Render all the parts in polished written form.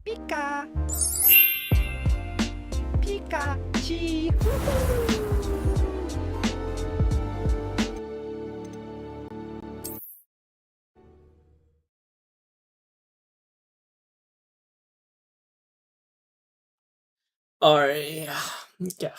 Pika! Pikachi! Alright, yeah.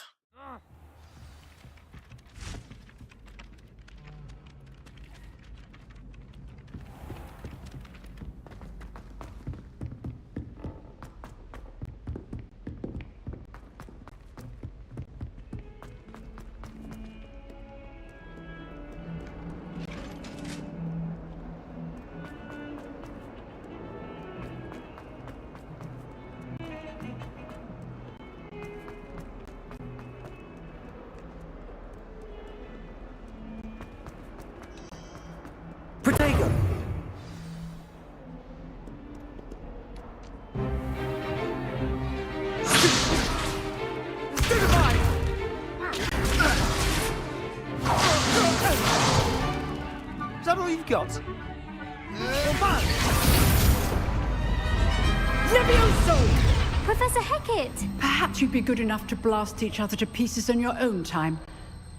Protego! Is that all you've got? Levioso! Professor Hecat! Perhaps you'd be good enough to blast each other to pieces in your own time.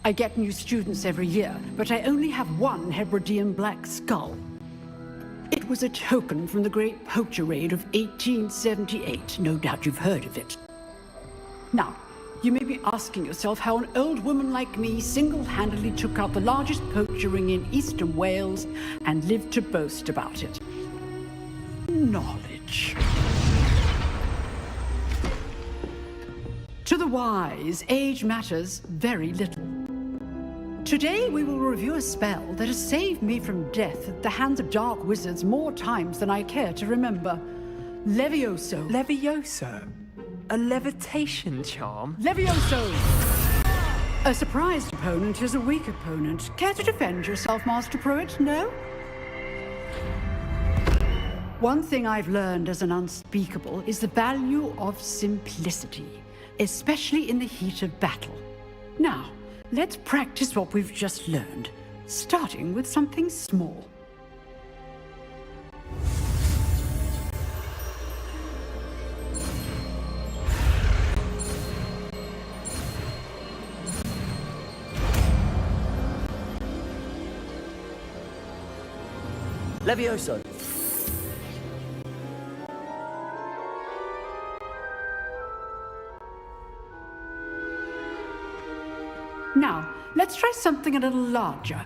I get new students every year, but I only have one Hebridean black skull. It was a token from the Great Poacher Raid of 1878. No doubt you've heard of it. Now, you may be asking yourself how an old woman like me single-handedly took out the largest poacher ring in eastern Wales and lived to boast about it. Knowledge. To the wise, age matters very little. Today we will review a spell that has saved me from death at the hands of dark wizards more times than I care to remember. Levioso. Levioso? A levitation charm? Levioso! A surprised opponent is a weak opponent. Care to defend yourself, Master Pruitt? No? One thing I've learned as an unspeakable is the value of simplicity, especially in the heat of battle. Now, let's practice what we've just learned, starting with something small. Levioso! Now, let's try something a little larger.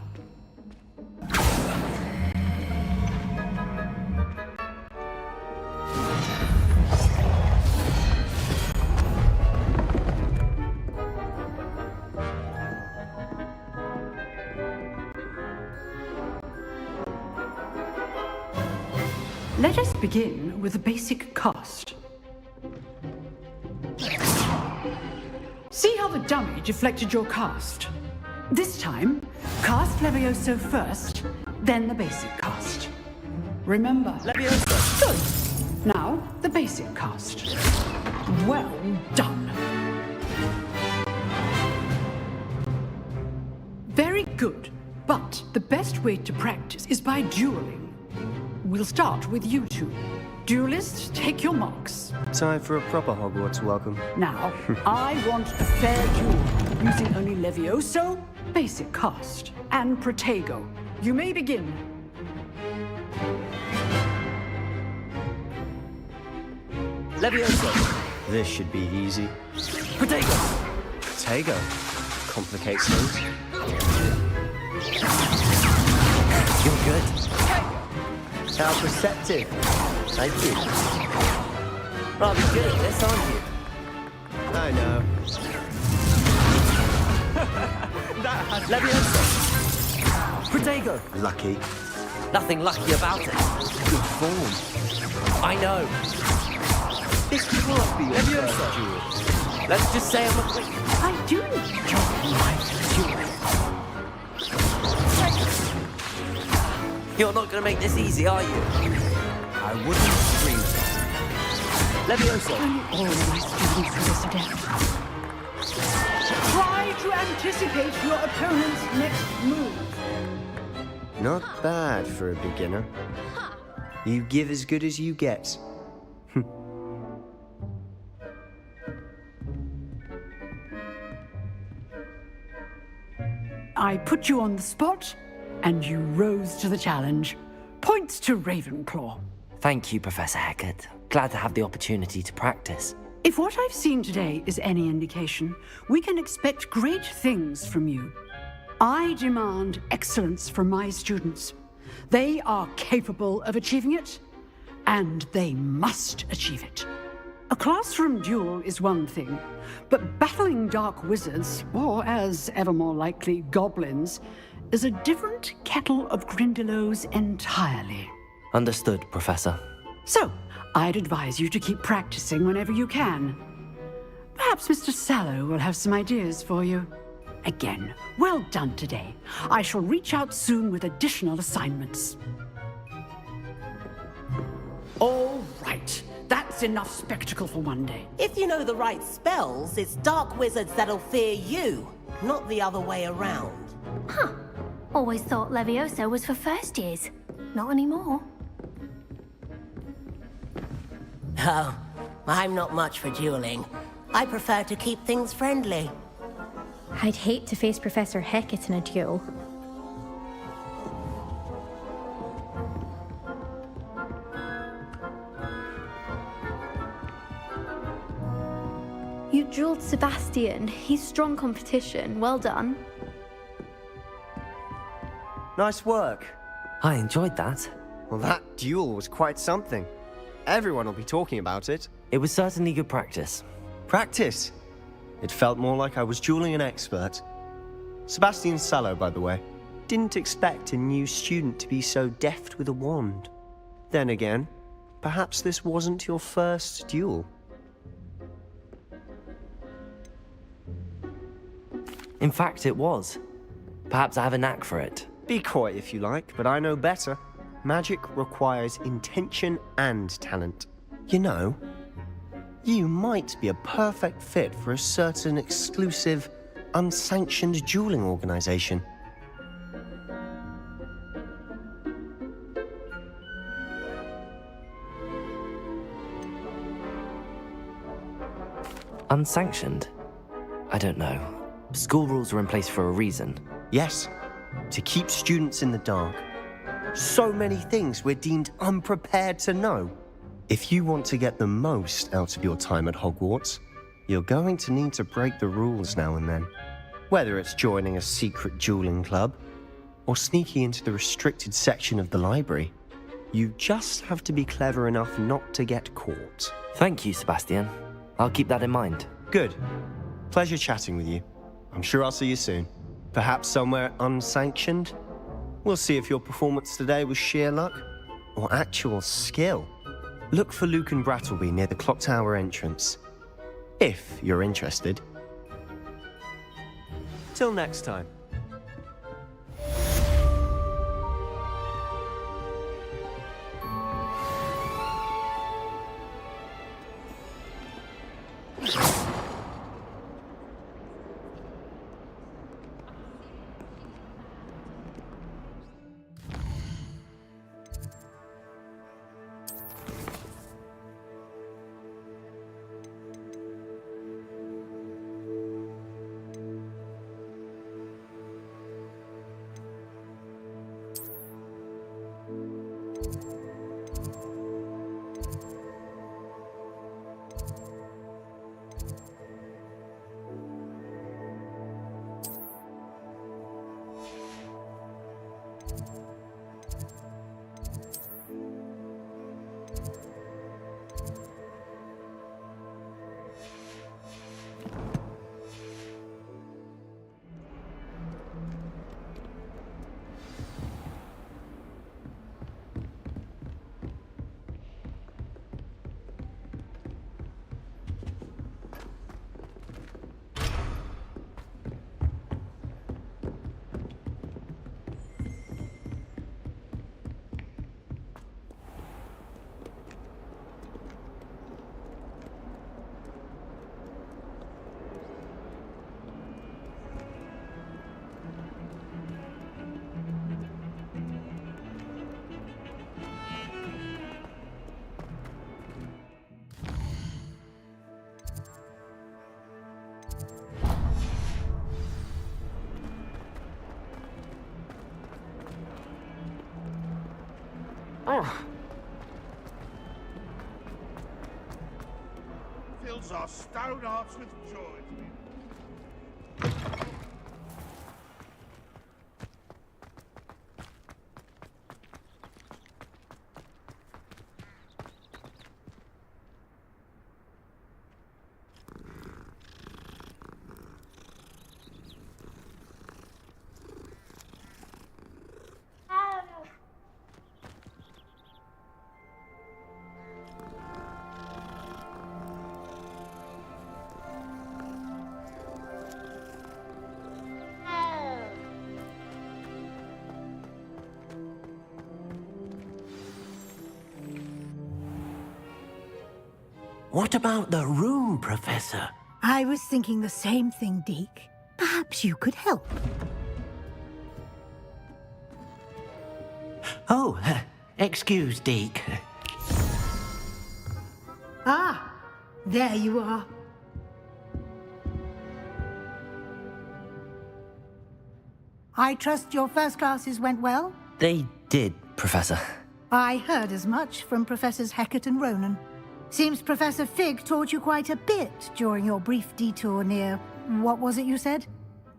Let us begin with a basic cast. See how the dummy deflected your cast? This time, cast Levioso first, then the basic cast. Remember. Levioso! Good. Now, the basic cast. Well done. Very good. But the best way to practice is by dueling. We'll start with you two. Duelists, take your marks. Time for a proper Hogwarts welcome. Now, I want a fair duel, using only Levioso, basic cast, and Protego. You may begin. Levioso! This should be easy. Protego! Protego. Complicates things. You're good. How perceptive. Thank you. Rather good at this, aren't you? I know. Levioso! Protego! Lucky. Nothing lucky about it. Good form. I know. This can't be your Levioso! first duel. Let's just say I'm a quick... I do enjoy my duel. You're not going to make this easy, are you? I wouldn't dream it. Levioso! All my students are this adept. Try to anticipate your opponent's next move. Not bad for a beginner. You give as good as you get. I put you on the spot, and you rose to the challenge. Points to Ravenclaw. Thank you, Professor Hecat. Glad to have the opportunity to practice. If what I've seen today is any indication, we can expect great things from you. I demand excellence from my students. They are capable of achieving it, and they must achieve it. A classroom duel is one thing, but battling dark wizards, or as ever more likely, goblins, is a different kettle of Grindylows entirely. Understood, Professor. So, I'd advise you to keep practicing whenever you can. Perhaps Mr. Sallow will have some ideas for you. Again, well done today. I shall reach out soon with additional assignments. All right. That's enough spectacle for one day. If you know the right spells, it's dark wizards that'll fear you, not the other way around. Huh. Always thought Levioso was for first years. Not anymore. Oh, I'm not much for dueling. I prefer to keep things friendly. I'd hate to face Professor Hecat in a duel. You dueled Sebastian. He's strong competition. Well done. Nice work. I enjoyed that. Well, that duel was quite something. Everyone will be talking about it. It was certainly good practice. Practice? It felt more like I was dueling an expert. Sebastian Sallow, by the way. Didn't expect a new student to be so deft with a wand. Then again, perhaps this wasn't your first duel. In fact, it was. Perhaps I have a knack for it. Be coy if you like, but I know better. Magic requires intention and talent. You know, you might be a perfect fit for a certain exclusive, unsanctioned dueling organization. Unsanctioned? I don't know. School rules are in place for a reason. Yes, to keep students in the dark. So many things we're deemed unprepared to know. If you want to get the most out of your time at Hogwarts, you're going to need to break the rules now and then. Whether it's joining a secret dueling club, or sneaking into the restricted section of the library, you just have to be clever enough not to get caught. Thank you, Sebastian. I'll keep that in mind. Good. Pleasure chatting with you. I'm sure I'll see you soon. Perhaps somewhere unsanctioned? We'll see if your performance today was sheer luck or actual skill. Look for Luke and Brattleby near the clock tower entrance, if you're interested. Till next time. Fills our stout hearts with joy. What about the room, Professor? I was thinking the same thing, Deke. Perhaps you could help. Oh, excuse, Deke. Ah, there you are. I trust your first classes went well? They did, Professor. I heard as much from Professors Hecat and Ronan. Seems Professor Fig taught you quite a bit during your brief detour near... what was it you said?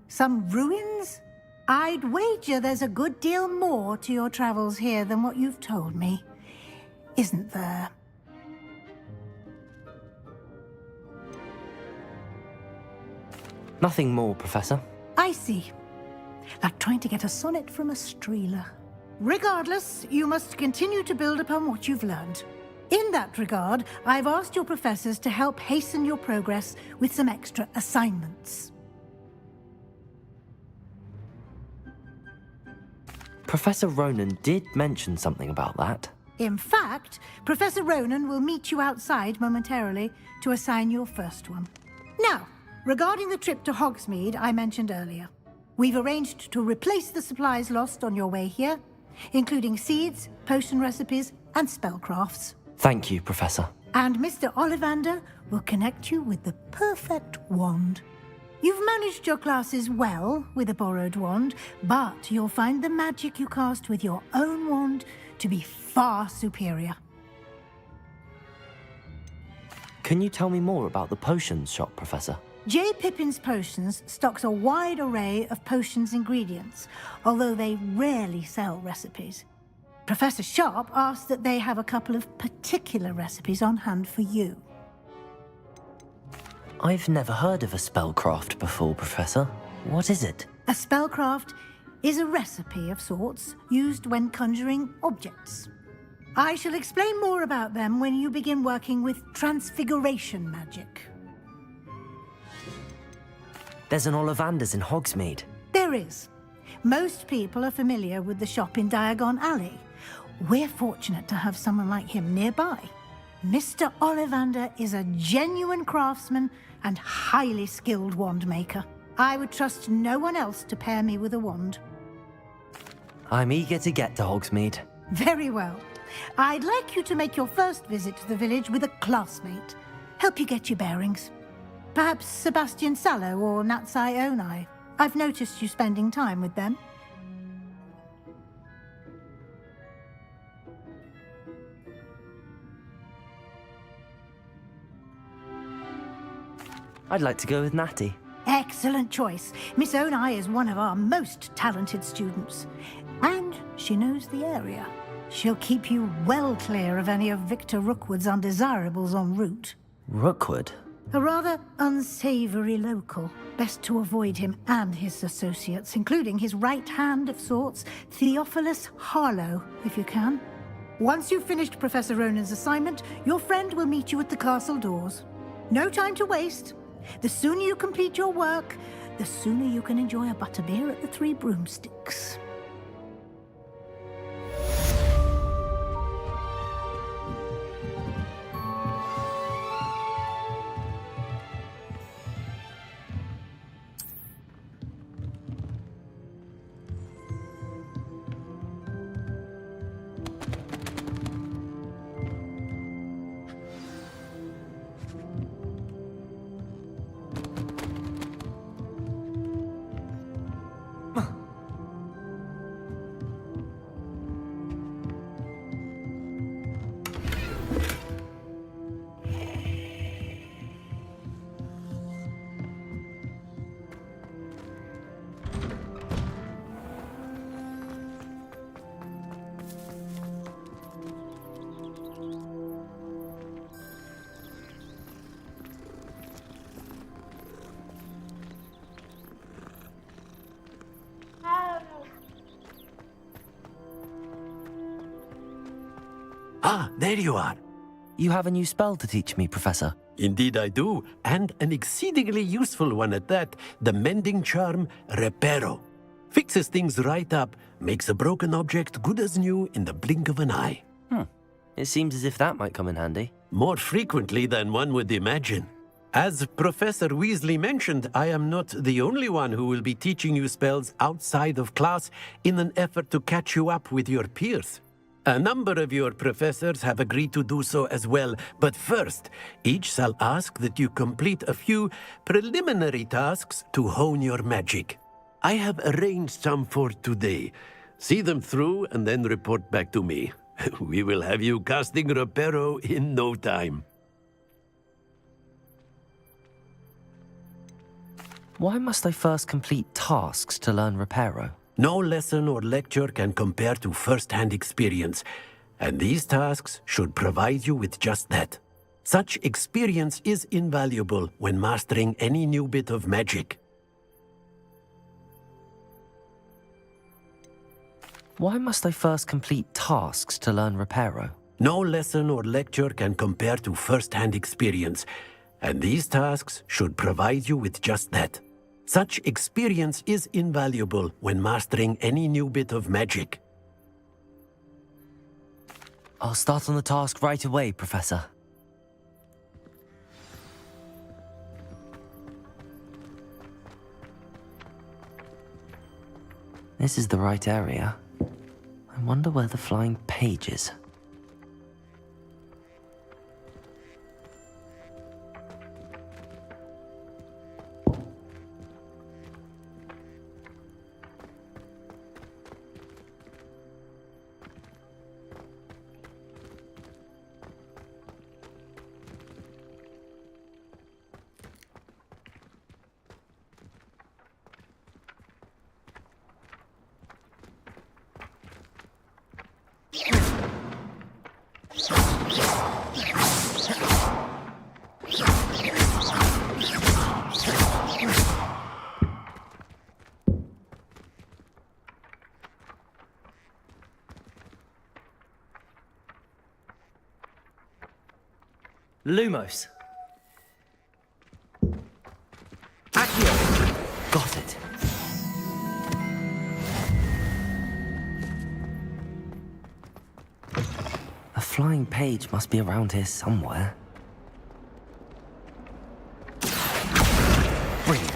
Some ruins? I'd wager there's a good deal more to your travels here than what you've told me. Isn't there? Nothing more, Professor. I see. Like trying to get a sonnet from a streeler. Regardless, you must continue to build upon what you've learned. In that regard, I've asked your professors to help hasten your progress with some extra assignments. Professor Ronan did mention something about that. In fact, Professor Ronan will meet you outside momentarily to assign your first one. Now, regarding the trip to Hogsmeade I mentioned earlier, we've arranged to replace the supplies lost on your way here, including seeds, potion recipes, and spellcrafts. Thank you, Professor. And Mr. Ollivander will connect you with the perfect wand. You've managed your classes well with a borrowed wand, but you'll find the magic you cast with your own wand to be far superior. Can you tell me more about the potions shop, Professor? J. Pippin's Potions stocks a wide array of potions ingredients, although they rarely sell recipes. Professor Sharp asked that they have a couple of particular recipes on hand for you. I've never heard of a spellcraft before, Professor. What is it? A spellcraft is a recipe of sorts used when conjuring objects. I shall explain more about them when you begin working with transfiguration magic. There's an Ollivander's in Hogsmeade. There is. Most people are familiar with the shop in Diagon Alley. We're fortunate to have someone like him nearby. Mr. Ollivander is a genuine craftsman and highly skilled wand maker. I would trust no one else to pair me with a wand. I'm eager to get to Hogsmeade. Very well. I'd like you to make your first visit to the village with a classmate. Help you get your bearings. Perhaps Sebastian Sallow or Natsai Onai. I've noticed you spending time with them. I'd like to go with Natty. Excellent choice. Miss Onai is one of our most talented students. And she knows the area. She'll keep you well clear of any of Victor Rookwood's undesirables en route. Rookwood? A rather unsavory local. Best to avoid him and his associates, including his right hand of sorts, Theophilus Harlow, if you can. Once you've finished Professor Ronan's assignment, your friend will meet you at the castle doors. No time to waste. The sooner you complete your work, the sooner you can enjoy a butterbeer at the Three Broomsticks. Ah, there you are. You have a new spell to teach me, Professor. Indeed I do, and an exceedingly useful one at that, the mending charm Reparo. Fixes things right up, makes a broken object good as new in the blink of an eye. It seems as if that might come in handy. More frequently than one would imagine. As Professor Weasley mentioned, I am not the only one who will be teaching you spells outside of class in an effort to catch you up with your peers. A number of your professors have agreed to do so as well, but first, each shall ask that you complete a few preliminary tasks to hone your magic. I have arranged some for today. See them through and then report back to me. We will have you casting Reparo in no time. Why must I first complete tasks to learn Reparo? No lesson or lecture can compare to first-hand experience, and these tasks should provide you with just that. Such experience is invaluable when mastering any new bit of magic. Why must I first complete tasks to learn Reparo? No lesson or lecture can compare to first-hand experience, and these tasks should provide you with just that. Such experience is invaluable when mastering any new bit of magic. I'll start on the task right away, Professor. This is the right area. I wonder where the flying page is. Lumos. Accio! Got it. A flying page must be around here somewhere. Brilliant.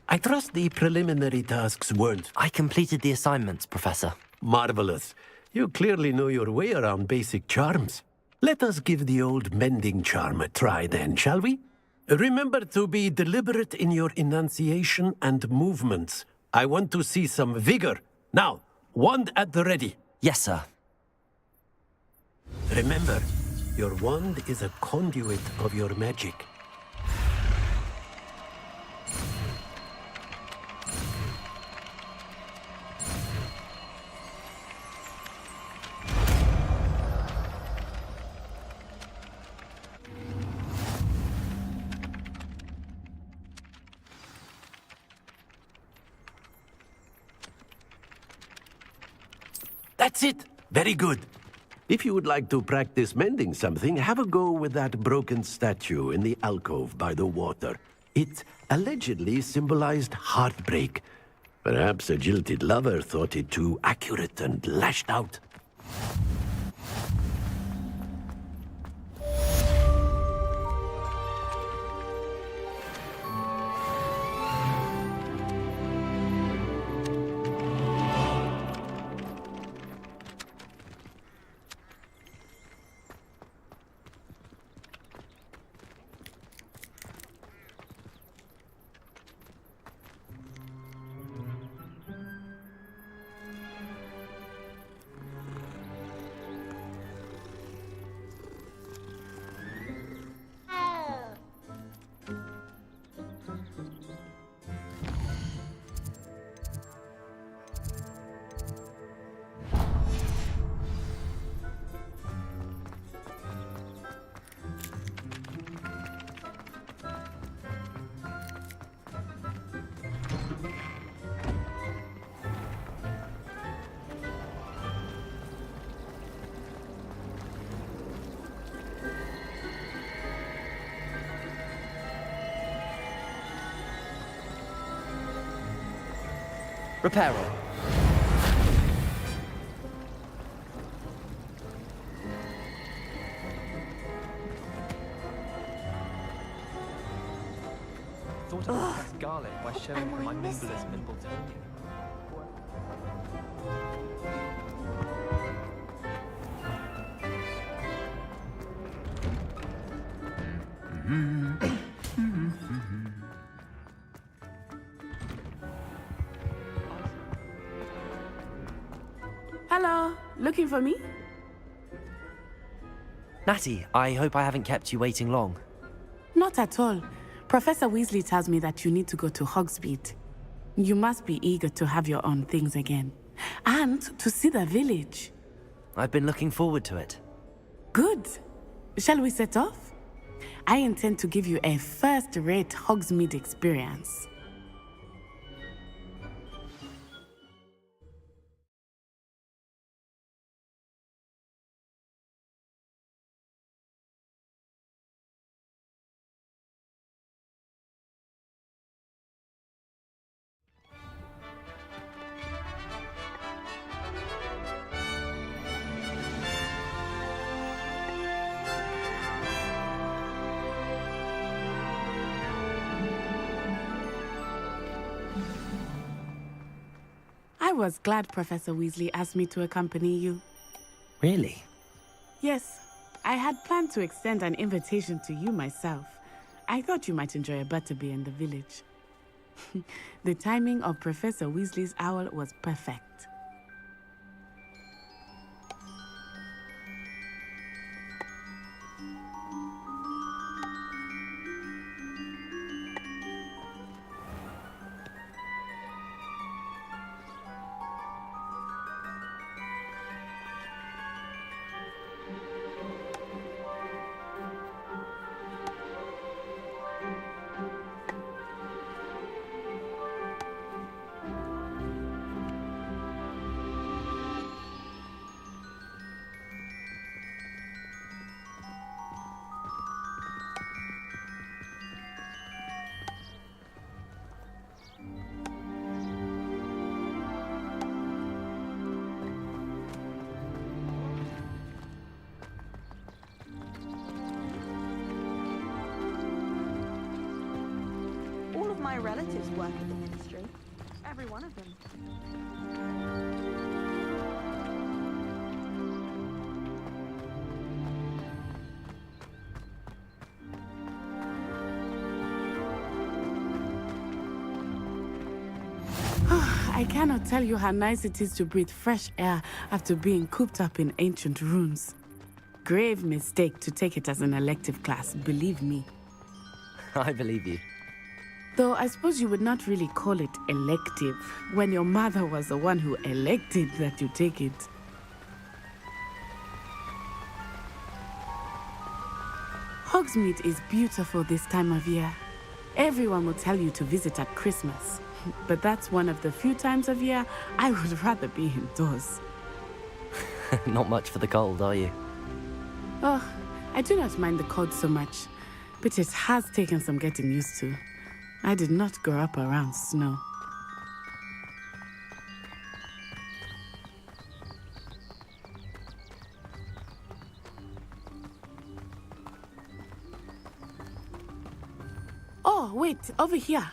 I trust the preliminary tasks weren't... I completed the assignments, Professor. Marvelous. You clearly know your way around basic charms. Let us give the old mending charm a try then, shall we? Remember to be deliberate in your enunciation and movements. I want to see some vigor. Now, wand at the ready. Yes, sir. Remember, your wand is a conduit of your magic. That's it! Very good. If you would like to practice mending something, have a go with that broken statue in the alcove by the water. It allegedly symbolized heartbreak. Perhaps a jilted lover thought it too accurate and lashed out. Repair all. Thought I'd impress Garlic by showing her my nimblest nimble token. Hello, looking for me? Natty, I hope I haven't kept you waiting long. Not at all. Professor Weasley tells me that you need to go to Hogsmeade. You must be eager to have your own things again. And to see the village. I've been looking forward to it. Good. Shall we set off? I intend to give you a first-rate Hogsmeade experience. I was glad Professor Weasley asked me to accompany you. Really? Yes, I had planned to extend an invitation to you myself. I thought you might enjoy a butterbeer in the village. The timing of Professor Weasley's owl was perfect. My relatives work at the ministry. Every one of them. I cannot tell you how nice it is to breathe fresh air after being cooped up in ancient rooms. Grave mistake to take it as an elective class, believe me. I believe you. Though I suppose you would not really call it elective when your mother was the one who elected that you take it. Hogsmeade is beautiful this time of year. Everyone will tell you to visit at Christmas, but that's one of the few times of year I would rather be indoors. Not much for the cold, are you? Oh, I do not mind the cold so much, but it has taken some getting used to. I did not grow up around snow. Oh, wait, over here.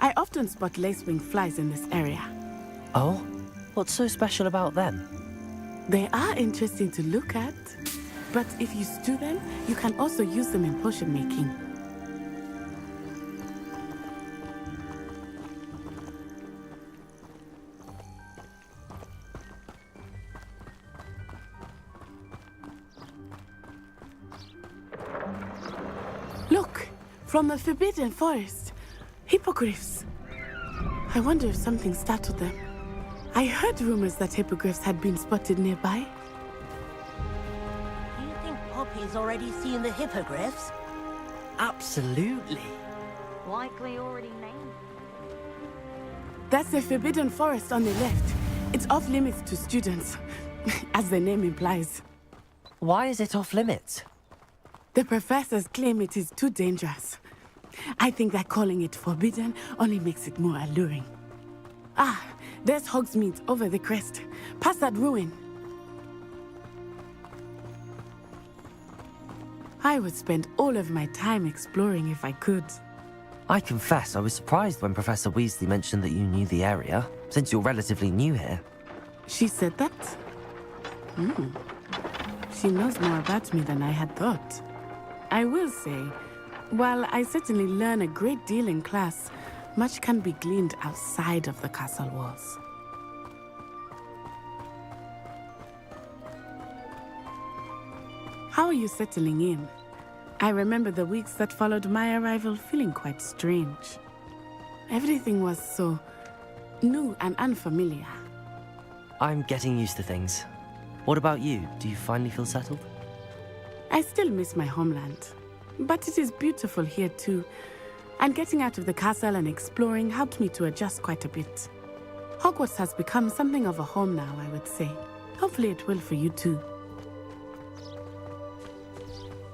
I often spot lacewing flies in this area. Oh? What's so special about them? They are interesting to look at, but if you stew them, you can also use them in potion making. Look, from the Forbidden Forest. Hippogriffs. I wonder if something startled them. I heard rumors that hippogriffs had been spotted nearby. Do you think Poppy's already seen the hippogriffs? Absolutely. Likely already named. That's the Forbidden Forest on the left. It's off limits to students, as the name implies. Why is it off limits? The professors claim it is too dangerous. I think that calling it forbidden only makes it more alluring. Ah, there's Hogsmeade over the crest. Past that ruin. I would spend all of my time exploring if I could. I confess I was surprised when Professor Weasley mentioned that you knew the area, since you're relatively new here. She said that? She knows more about me than I had thought. I will say, while I certainly learn a great deal in class, much can be gleaned outside of the castle walls. How are you settling in? I remember the weeks that followed my arrival feeling quite strange. Everything was so new and unfamiliar. I'm getting used to things. What about you? Do you finally feel settled? I still miss my homeland, but it is beautiful here too. And getting out of the castle and exploring helped me to adjust quite a bit. Hogwarts has become something of a home now, I would say. Hopefully it will for you too.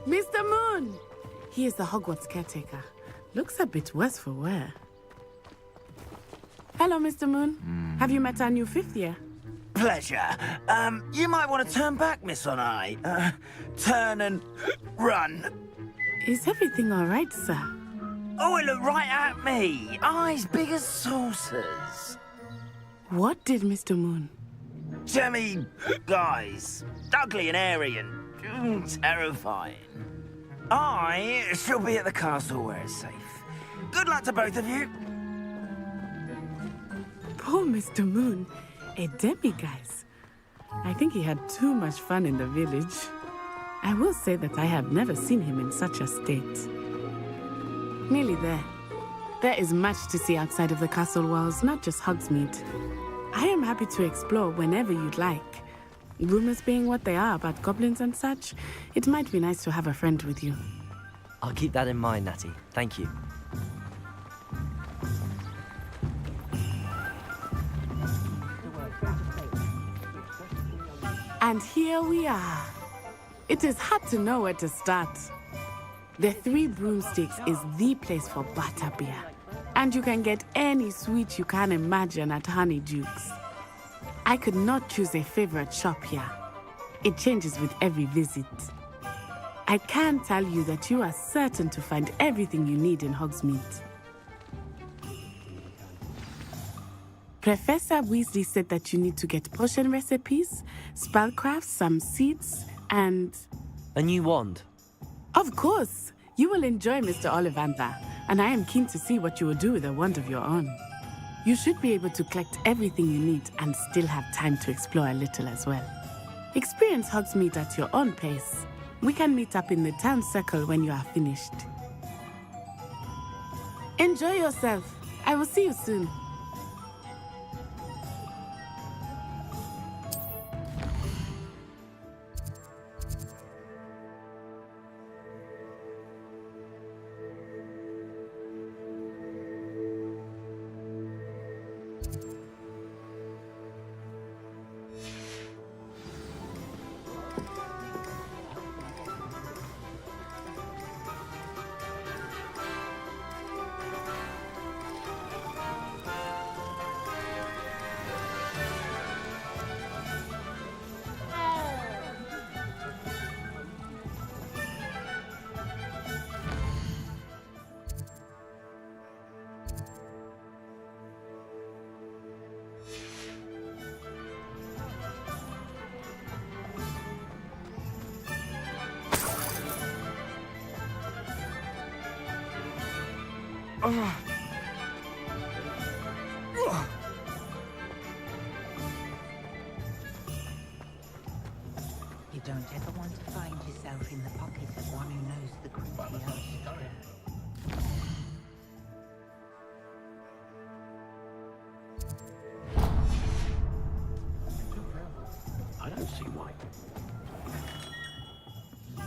Mr. Moon! He is the Hogwarts caretaker. Looks a bit worse for wear. Hello, Mr. Moon. Have you met our new 5th year? Pleasure. You might want to turn back, Miss On-Eye. Turn and run. Is everything all right, sir? Oh, it looked right at me. Eyes big as saucers. What did Mr. Moon? Jemmy guys. Ugly and airy and terrifying. I shall be at the castle where it's safe. Good luck to both of you. Poor Mr. Moon. A demiguise. I think he had too much fun in the village. I will say that I have never seen him in such a state. Nearly there. There is much to see outside of the castle walls, not just Hogsmeade. I am happy to explore whenever you'd like. Rumors being what they are about goblins and such, it might be nice to have a friend with you. I'll keep that in mind, Natty. Thank you. And here we are. It is hard to know where to start. The Three Broomsticks is the place for butterbeer. And you can get any sweet you can imagine at Honeydukes. I could not choose a favorite shop here. It changes with every visit. I can tell you that you are certain to find everything you need in Hogsmeade. Professor Weasley said that you need to get potion recipes, spellcrafts, some seeds, and... A new wand? Of course! You will enjoy Mr. Ollivander, and I am keen to see what you will do with a wand of your own. You should be able to collect everything you need and still have time to explore a little as well. Experience Hogsmeade at your own pace. We can meet up in the town circle when you are finished. Enjoy yourself. I will see you soon. You don't ever want to find yourself in the pocket of one who knows the gritty I don't see why.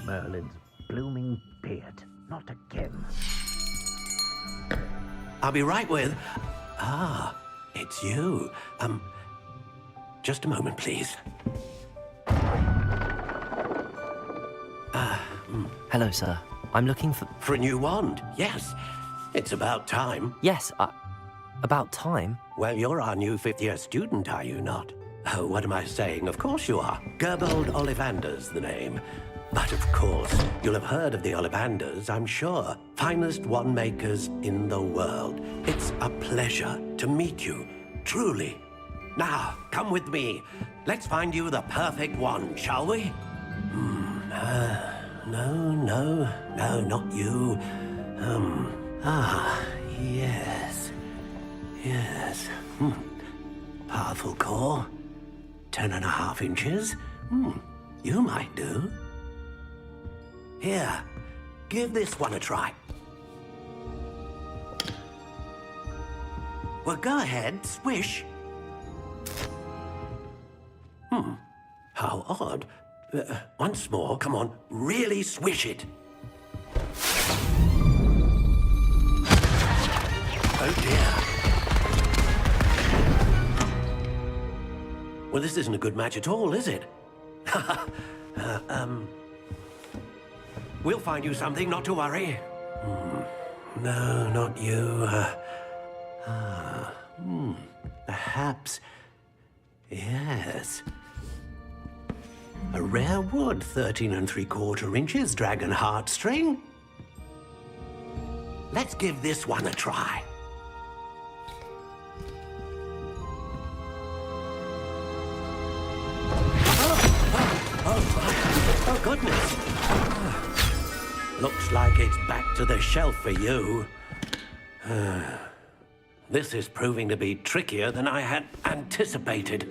Merlin's blooming beard. Not again. I'll be right with... Ah, it's you. Just a moment, please. Hello, sir. I'm looking for... For a new wand, yes. It's about time. Yes, About time. Well, you're our new fifth-year student, are you not? Oh, what am I saying? Of course you are. Gerbold Ollivander's the name. But of course, you'll have heard of the Ollivanders, I'm sure. Finest wand makers in the world. It's a pleasure to meet you, truly. Now, come with me. Let's find you the perfect wand, shall we? No, not you. Yes. Powerful core. 10.5 inches. You might do. Here, give this one a try. Well, go ahead, swish. How odd. Once more, come on, really swish it. Oh dear. Well, this isn't a good match at all, is it? We'll find you something, not to worry. No, not you. Perhaps. Yes. A rare wood, 13 3/4 inches, dragon heartstring. Let's give this one a try. Oh, goodness. Looks like it's back to the shelf for you. This is proving to be trickier than I had anticipated.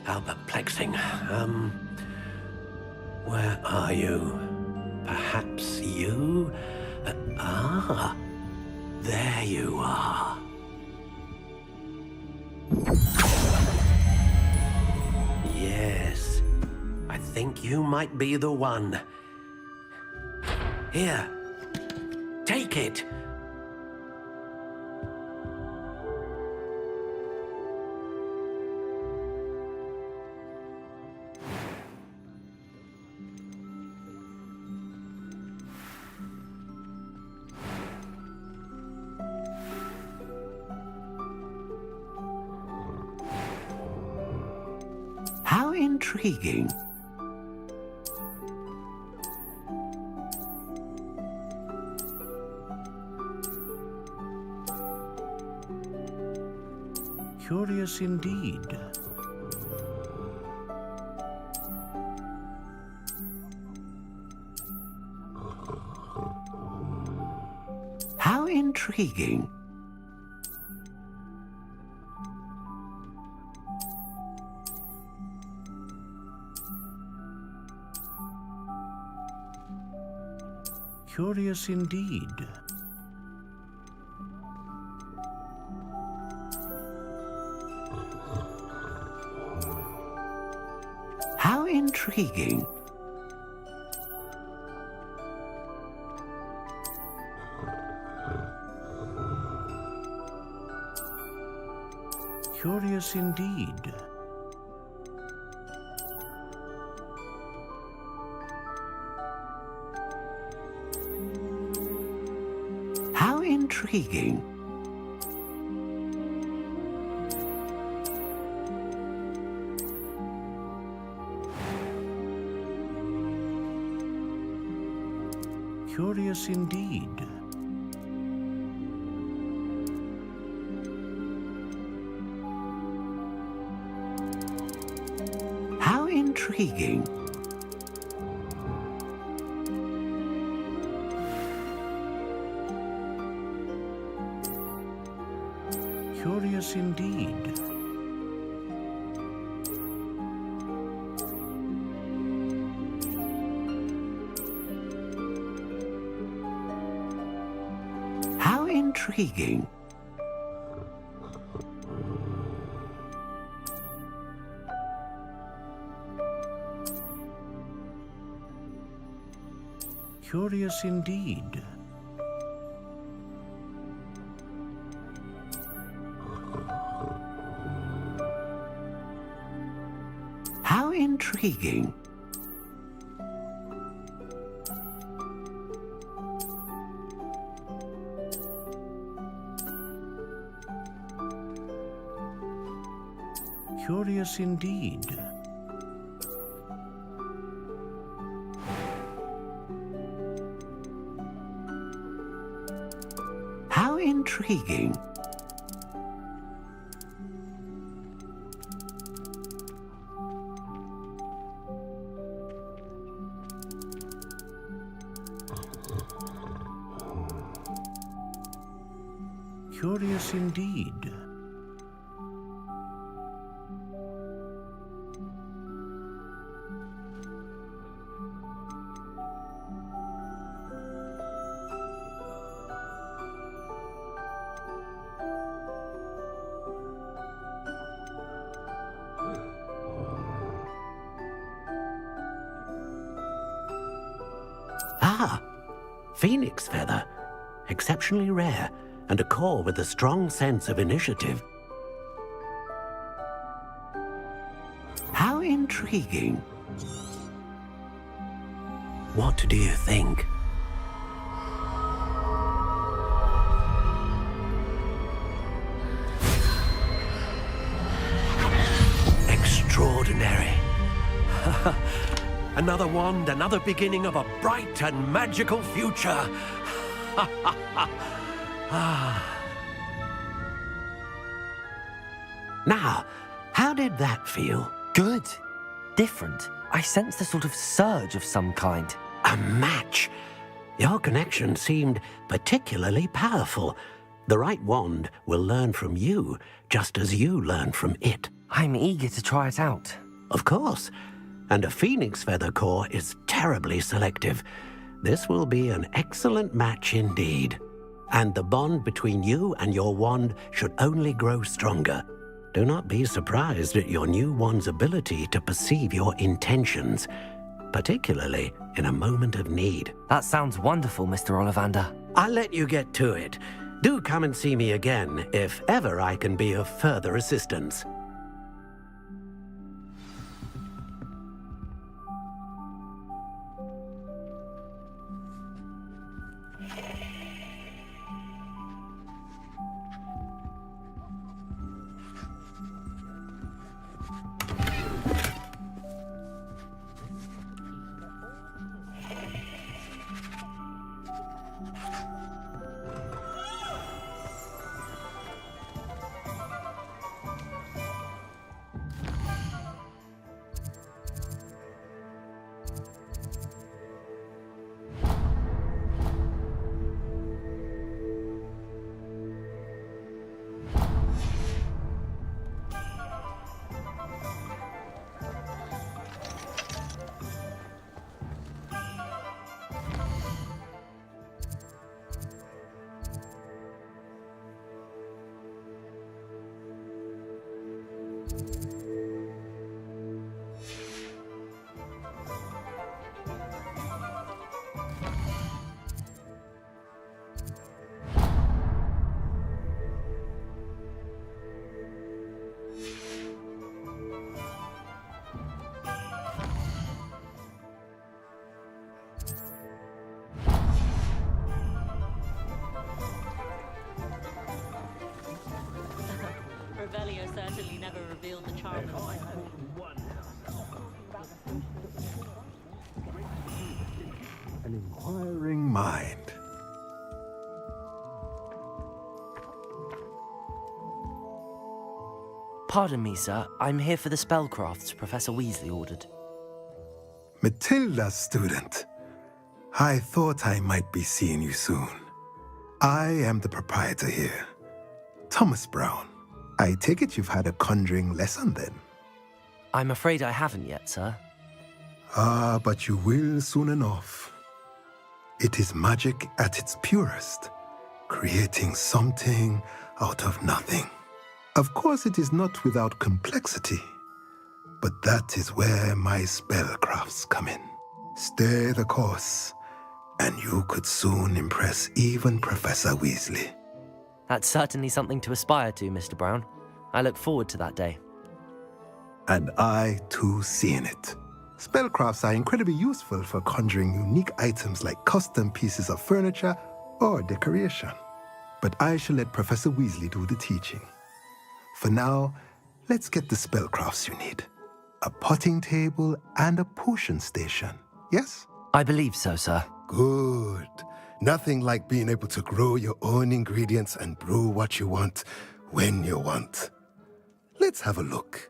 How perplexing. Where are you? Perhaps you? There you are. Yes, I think you might be the one. Here, take it. How intriguing. Curious indeed. How intriguing. Curious indeed. How intriguing. Curious indeed. How intriguing. Curious indeed. How intriguing. Curious indeed. How intriguing. Curious indeed. How intriguing. Curious indeed. How intriguing. Curious indeed. Ah, phoenix feather. Exceptionally rare, and a core with a strong sense of initiative. How intriguing. What do you think? Extraordinary. Another wand, another beginning of a bright and magical future. Now, how did that feel? Good. Different. I sensed a sort of surge of some kind. A match. Your connection seemed particularly powerful. The right wand will learn from you, just as you learn from it. I'm eager to try it out. Of course. And a phoenix feather core is terribly selective. This will be an excellent match indeed. And the bond between you and your wand should only grow stronger. Do not be surprised at your new wand's ability to perceive your intentions, particularly in a moment of need. That sounds wonderful, Mr. Ollivander. I'll let you get to it. Do come and see me again if ever I can be of further assistance. Certainly never revealed the charm of my An inquiring mind. Pardon me, sir. I'm here for the spellcrafts Professor Weasley ordered. Matilda, student. I thought I might be seeing you soon. I am the proprietor here, Thomas Brown. I take it you've had a conjuring lesson then? I'm afraid I haven't yet, sir. Ah, but you will soon enough. It is magic at its purest, creating something out of nothing. Of course, it is not without complexity, but that is where my spellcrafts come in. Stay the course, and you could soon impress even Professor Weasley. That's certainly something to aspire to, Mr. Brown. I look forward to that day. And I, too, seeing it. Spellcrafts are incredibly useful for conjuring unique items like custom pieces of furniture or decoration. But I shall let Professor Weasley do the teaching. For now, let's get the spellcrafts you need. A potting table and a potion station, yes? I believe so, sir. Good. Nothing like being able to grow your own ingredients and brew what you want when you want. Let's have a look.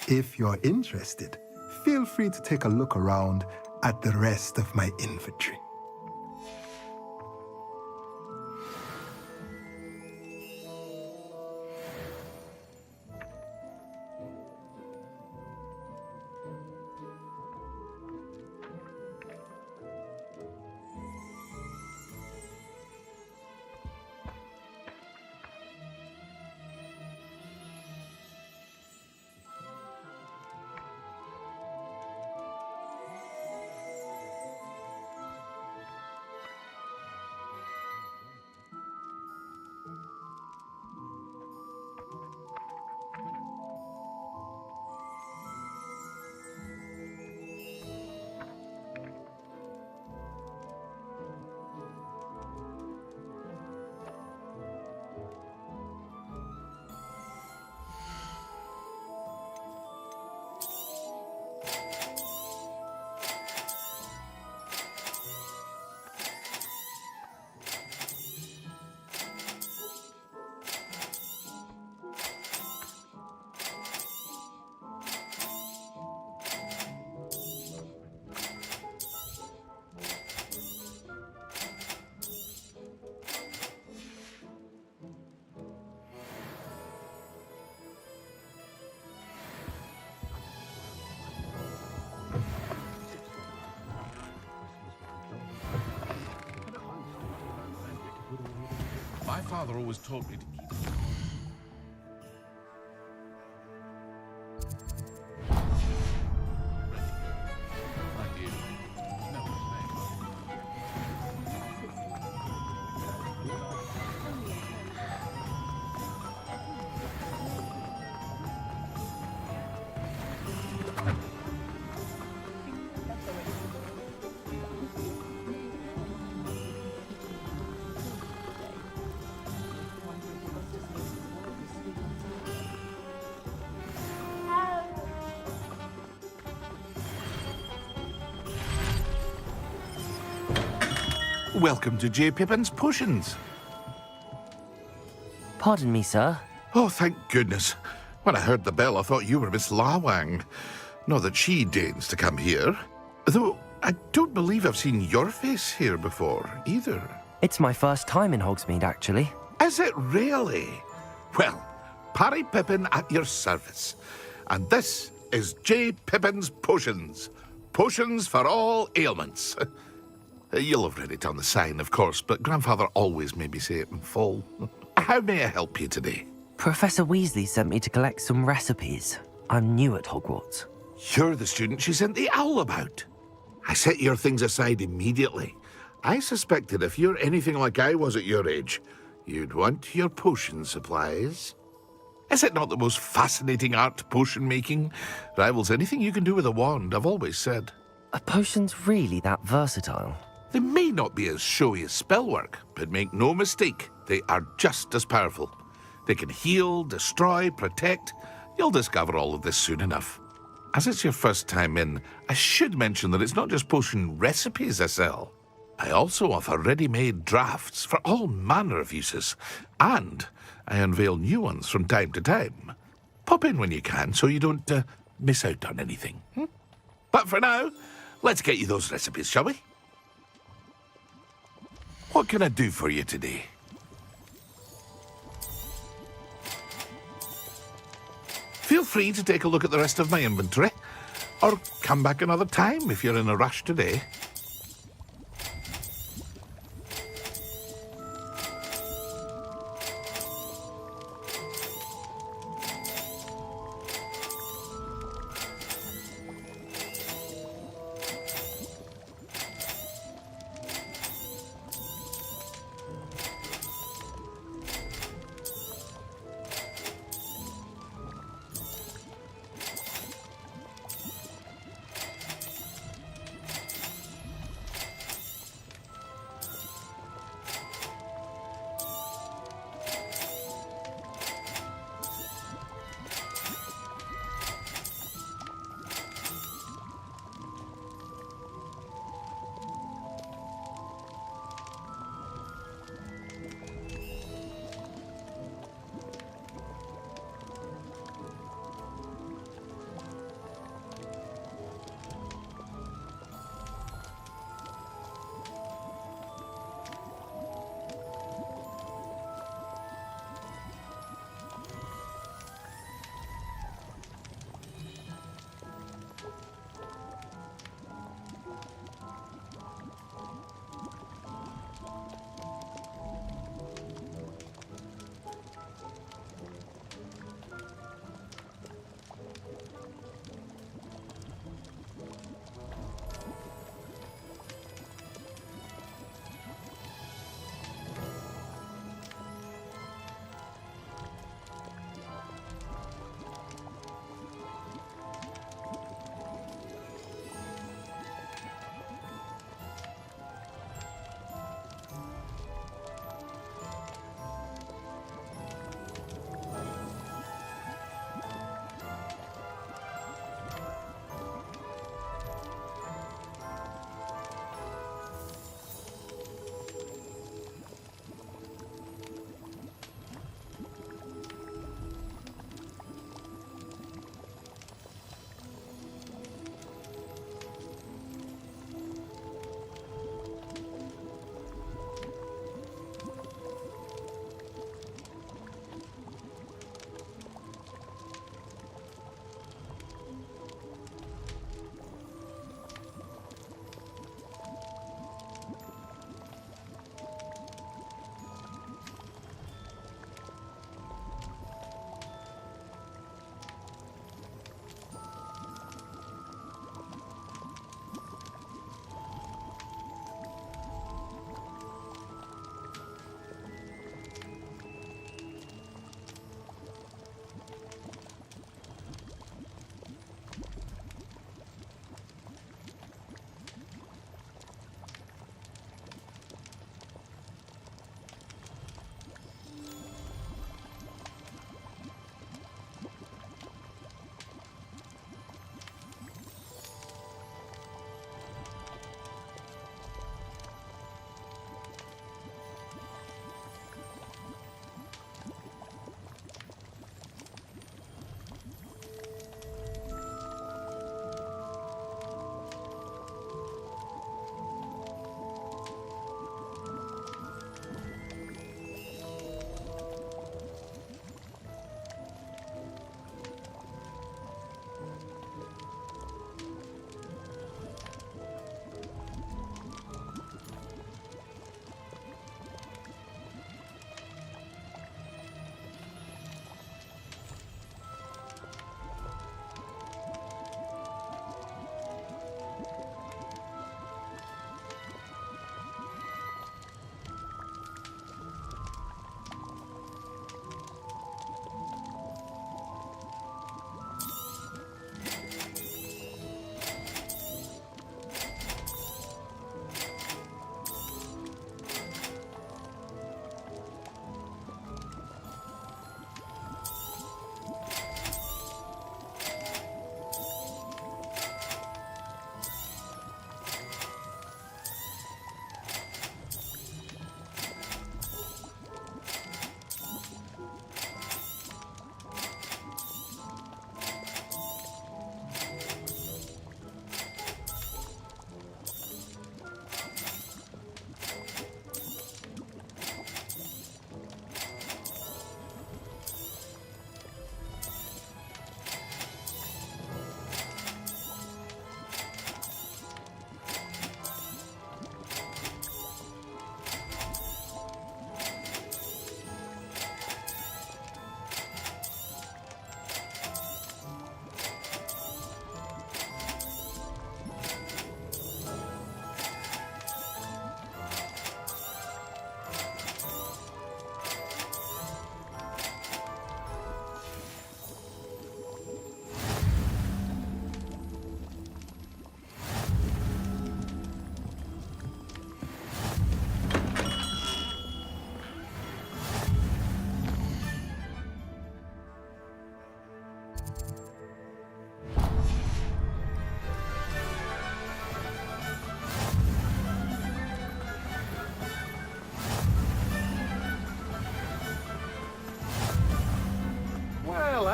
If you're interested, feel free to take a look around at the rest of my inventory. My father always taught me to eat. Welcome to J. Pippin's Potions. Pardon me, sir. Oh, thank goodness. When I heard the bell, I thought you were Miss Lawang. Not that she deigns to come here. Though, I don't believe I've seen your face here before, either. It's my first time in Hogsmeade, actually. Is it really? Well, Parry Pippin at your service. And this is J. Pippin's Potions. Potions for all ailments. You'll have read it on the sign, of course, but Grandfather always made me say it in full. How may I help you today? Professor Weasley sent me to collect some recipes. I'm new at Hogwarts. You're the student she sent the owl about. I set your things aside immediately. I suspected if you're anything like I was at your age, you'd want your potion supplies. Is it not the most fascinating art, potion making? Rivals anything you can do with a wand, I've always said. Are potions really that versatile? They may not be as showy as spellwork, but make no mistake, they are just as powerful. They can heal, destroy, protect. You'll discover all of this soon enough. As it's your first time in, I should mention that it's not just potion recipes I sell. I also offer ready-made drafts for all manner of uses, and I unveil new ones from time to time. Pop in when you can so you don't miss out on anything. But for now, let's get you those recipes, shall we? What can I do for you today? Feel free to take a look at the rest of my inventory, or come back another time if you're in a rush today.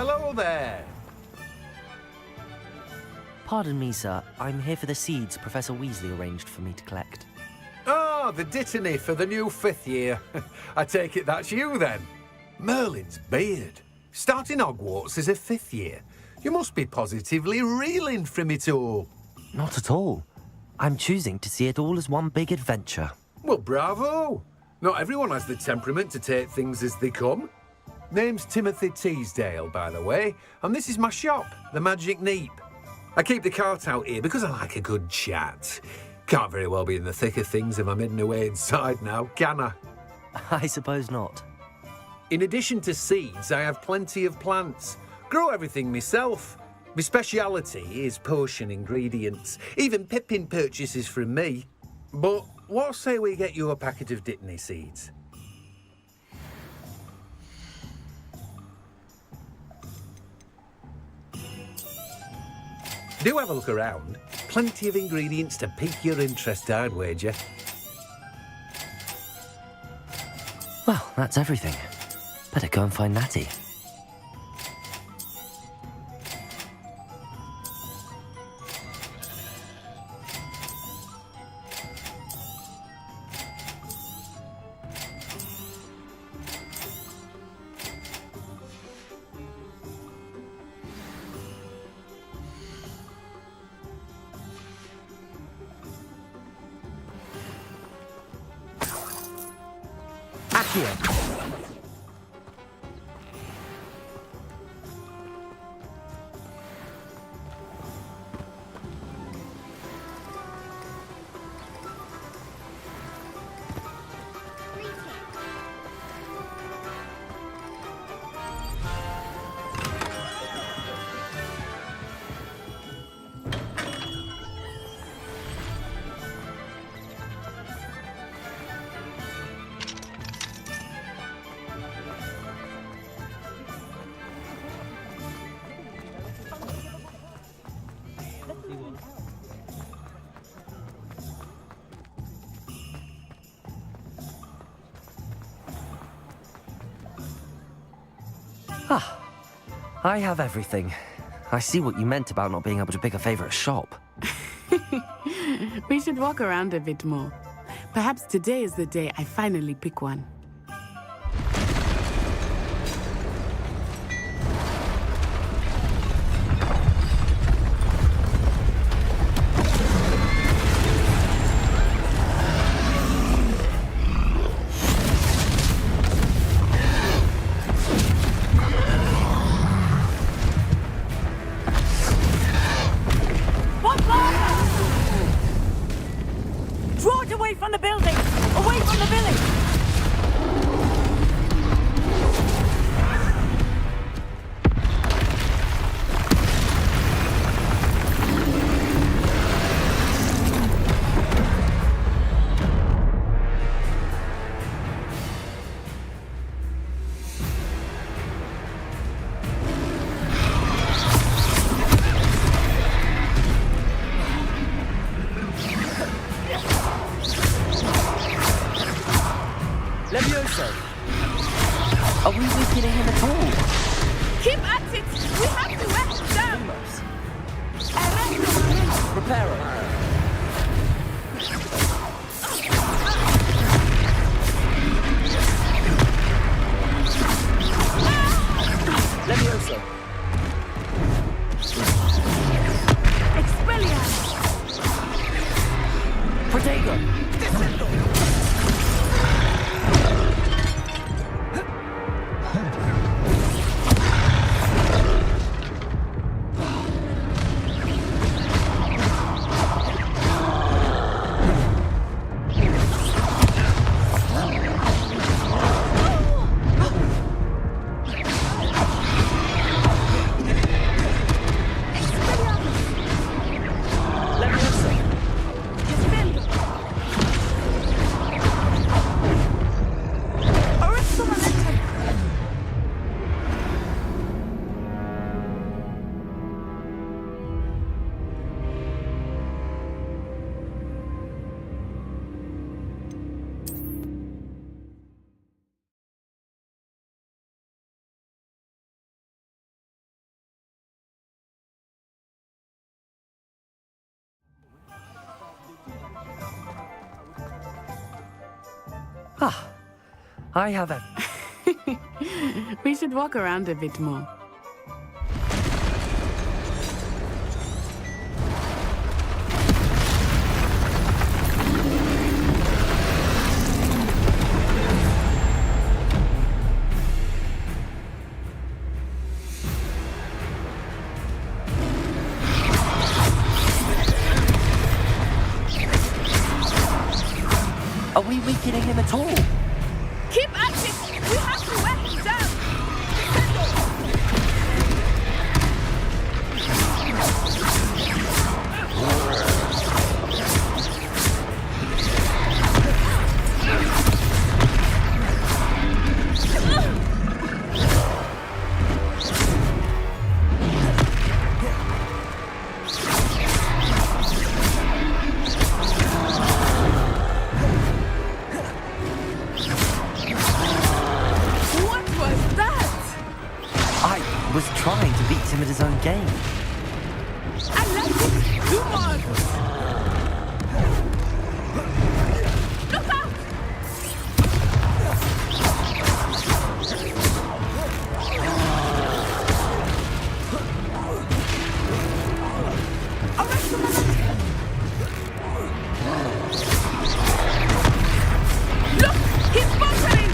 Hello there. Pardon me, sir. I'm here for the seeds Professor Weasley arranged for me to collect. Oh, the dittany for the new 5th year. I take it that's you, then. Merlin's beard. Starting Hogwarts as a 5th year. You must be positively reeling from it all. Not at all. I'm choosing to see it all as one big adventure. Well, bravo. Not everyone has the temperament to take things as they come. Name's Timothy Teasdale, by the way, and this is my shop, the Magic Neep. I keep the cart out here because I like a good chat. Can't very well be in the thick of things if I'm hidden away inside now, can I? I suppose not. In addition to seeds, I have plenty of plants. Grow everything myself. My speciality is potion ingredients. Even Pippin purchases from me. But what say we get you a packet of dittany seeds? Do have a look around. Plenty of ingredients to pique your interest, I'd wager. Well, that's everything. Better go and find Natty. I have everything. I see what you meant about not being able to pick a favourite shop. We should walk around a bit more. Perhaps today is the day I finally pick one. Are we weakening him at all? Keep at it! We have to let him down! Reparo. Levioso. Expelliarmus. Protego. I have a... We should walk around a bit more. Are we weakening him at all? Keep at it! We have to wear him down! Was trying to beat him at his own game. I left him! Do more! Look out! Look! He's faltering!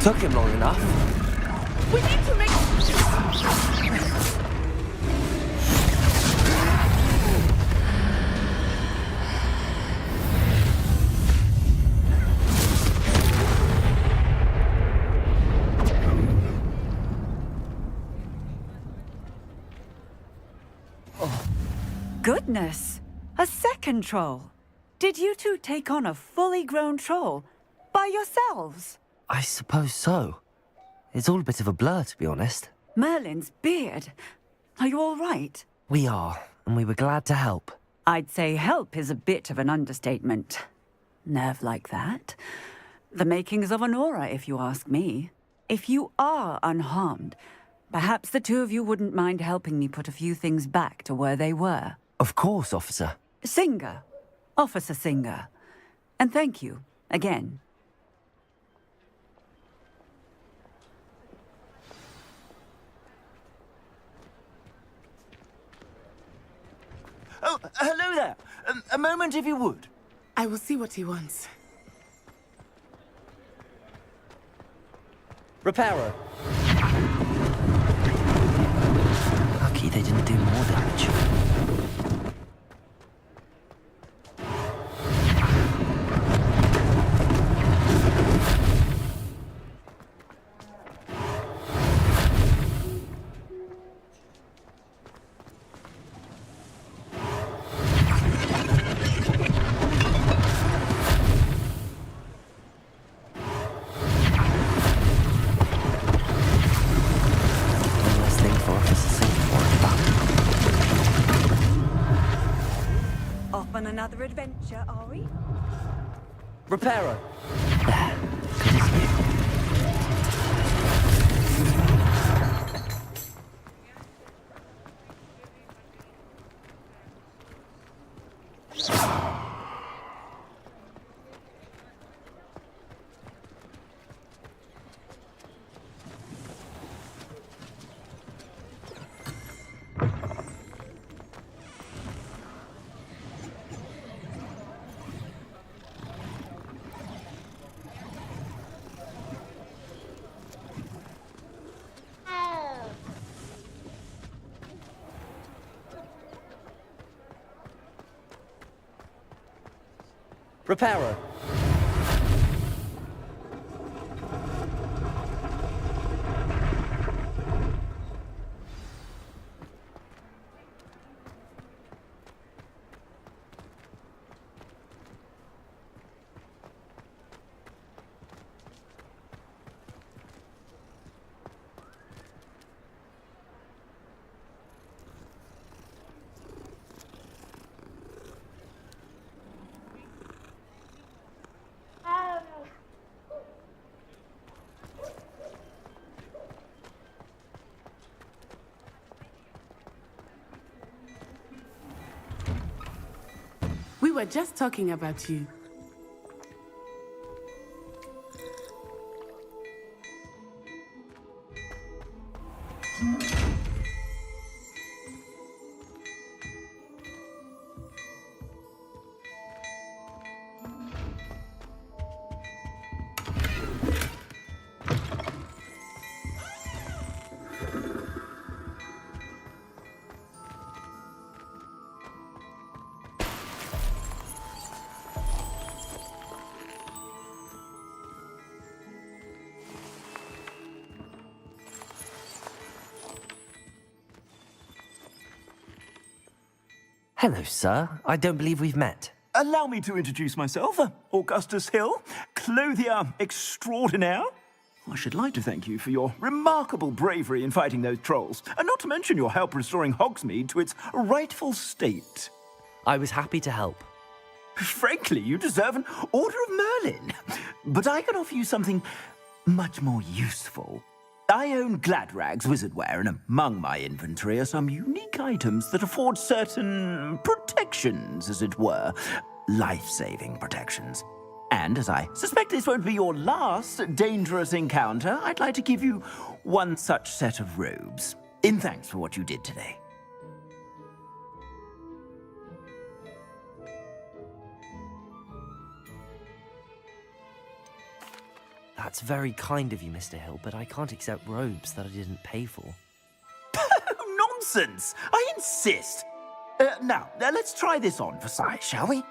Took him long enough. We need to make... Goodness! A second troll! Did you two take on a fully grown troll by yourselves? I suppose so. It's all a bit of a blur, to be honest. Merlin's beard. Are you all right? We are, and we were glad to help. I'd say help is a bit of an understatement. Nerve like that. The makings of an aura, if you ask me. If you are unharmed, perhaps the two of you wouldn't mind helping me put a few things back to where they were. Of course, officer. Singer. Officer Singer. And thank you, again. Oh, hello there. A moment, if you would. I will see what he wants. Repairer. Lucky they didn't do more damage. On another adventure, are we? Repairer. Repairer. We were just talking about you. Hello, sir. I don't believe we've met. Allow me to introduce myself, Augustus Hill, clothier extraordinaire. I should like to thank you for your remarkable bravery in fighting those trolls, and not to mention your help restoring Hogsmeade to its rightful state. I was happy to help. Frankly, you deserve an Order of Merlin. But I can offer you something much more useful. I own Gladrag's wizardware, and among my inventory are some unique items that afford certain protections, as it were. Life-saving protections. And as I suspect this won't be your last dangerous encounter, I'd like to give you one such set of robes, in thanks for what you did today. That's very kind of you, Mr. Hill, but I can't accept robes that I didn't pay for. Nonsense! I insist! Now, let's try this on for size, shall we?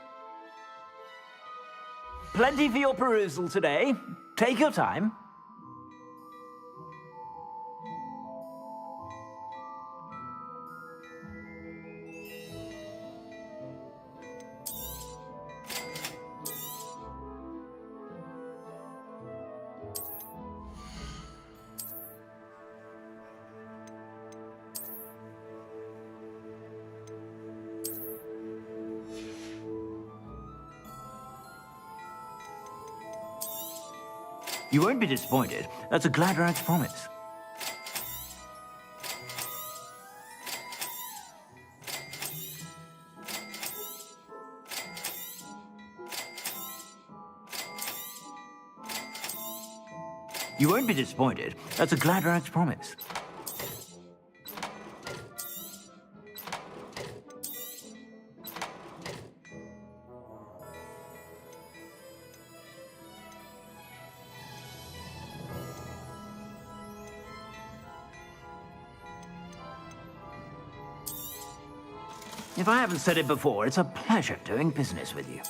Plenty for your perusal today. Take your time. You won't be disappointed. That's a Gladrag's promise. You won't be disappointed. That's a Gladrag's promise. If I haven't said it before, it's a pleasure doing business with you.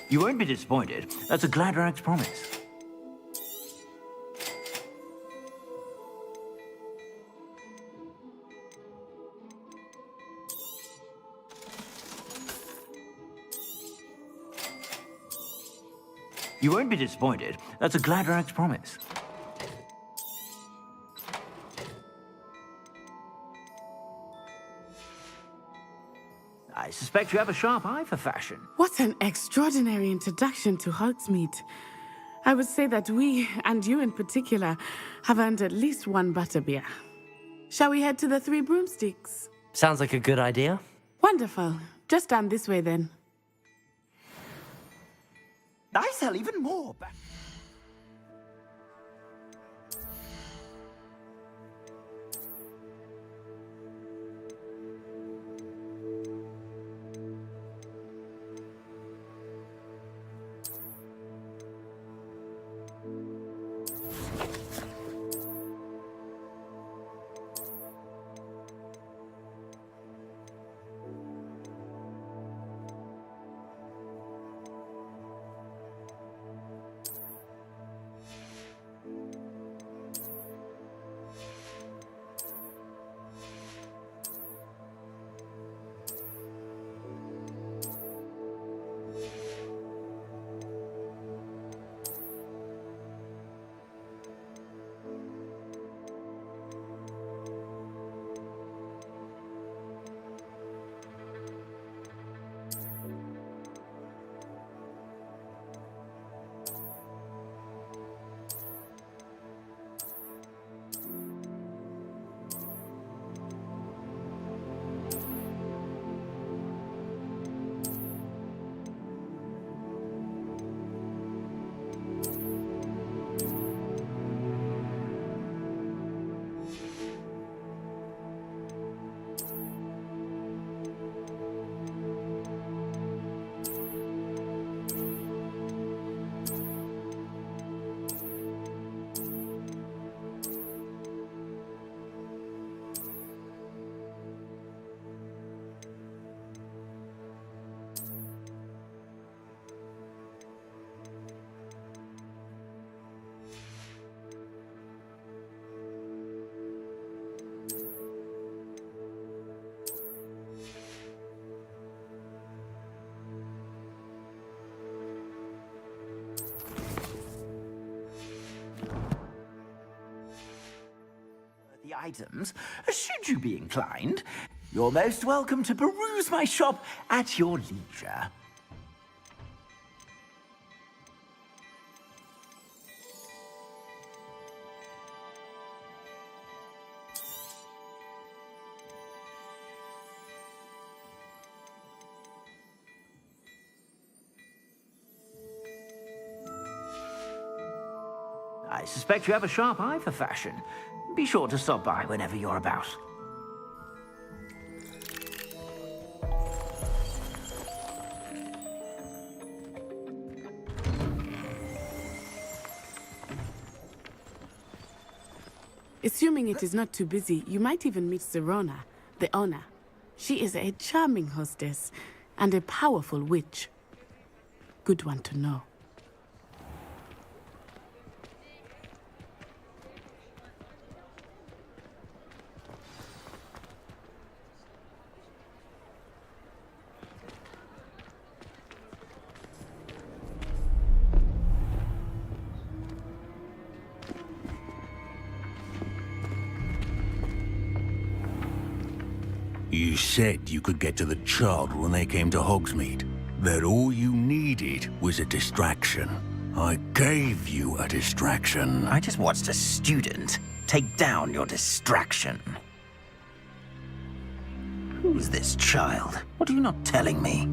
You won't be disappointed. That's a Gladrag's promise. You won't be disappointed. That's a Gladrag's promise. I suspect you have a sharp eye for fashion. What an extraordinary introduction to Hogsmeade. I would say that we, and you in particular, have earned at least one butterbeer. Shall we head to the Three Broomsticks? Sounds like a good idea. Wonderful. Just down this way then. I sell even more. items, should you be inclined. You're most welcome to peruse my shop at your leisure. I suspect you have a sharp eye for fashion. Be sure to stop by whenever you're about. Assuming it is not too busy, you might even meet Sirona, the owner. She is a charming hostess and a powerful witch. Good one to know. You said you could get to the child when they came to Hogsmeade. That all you needed was a distraction. I gave you a distraction. I just watched a student take down your distraction. Who's this child? What are you not telling me?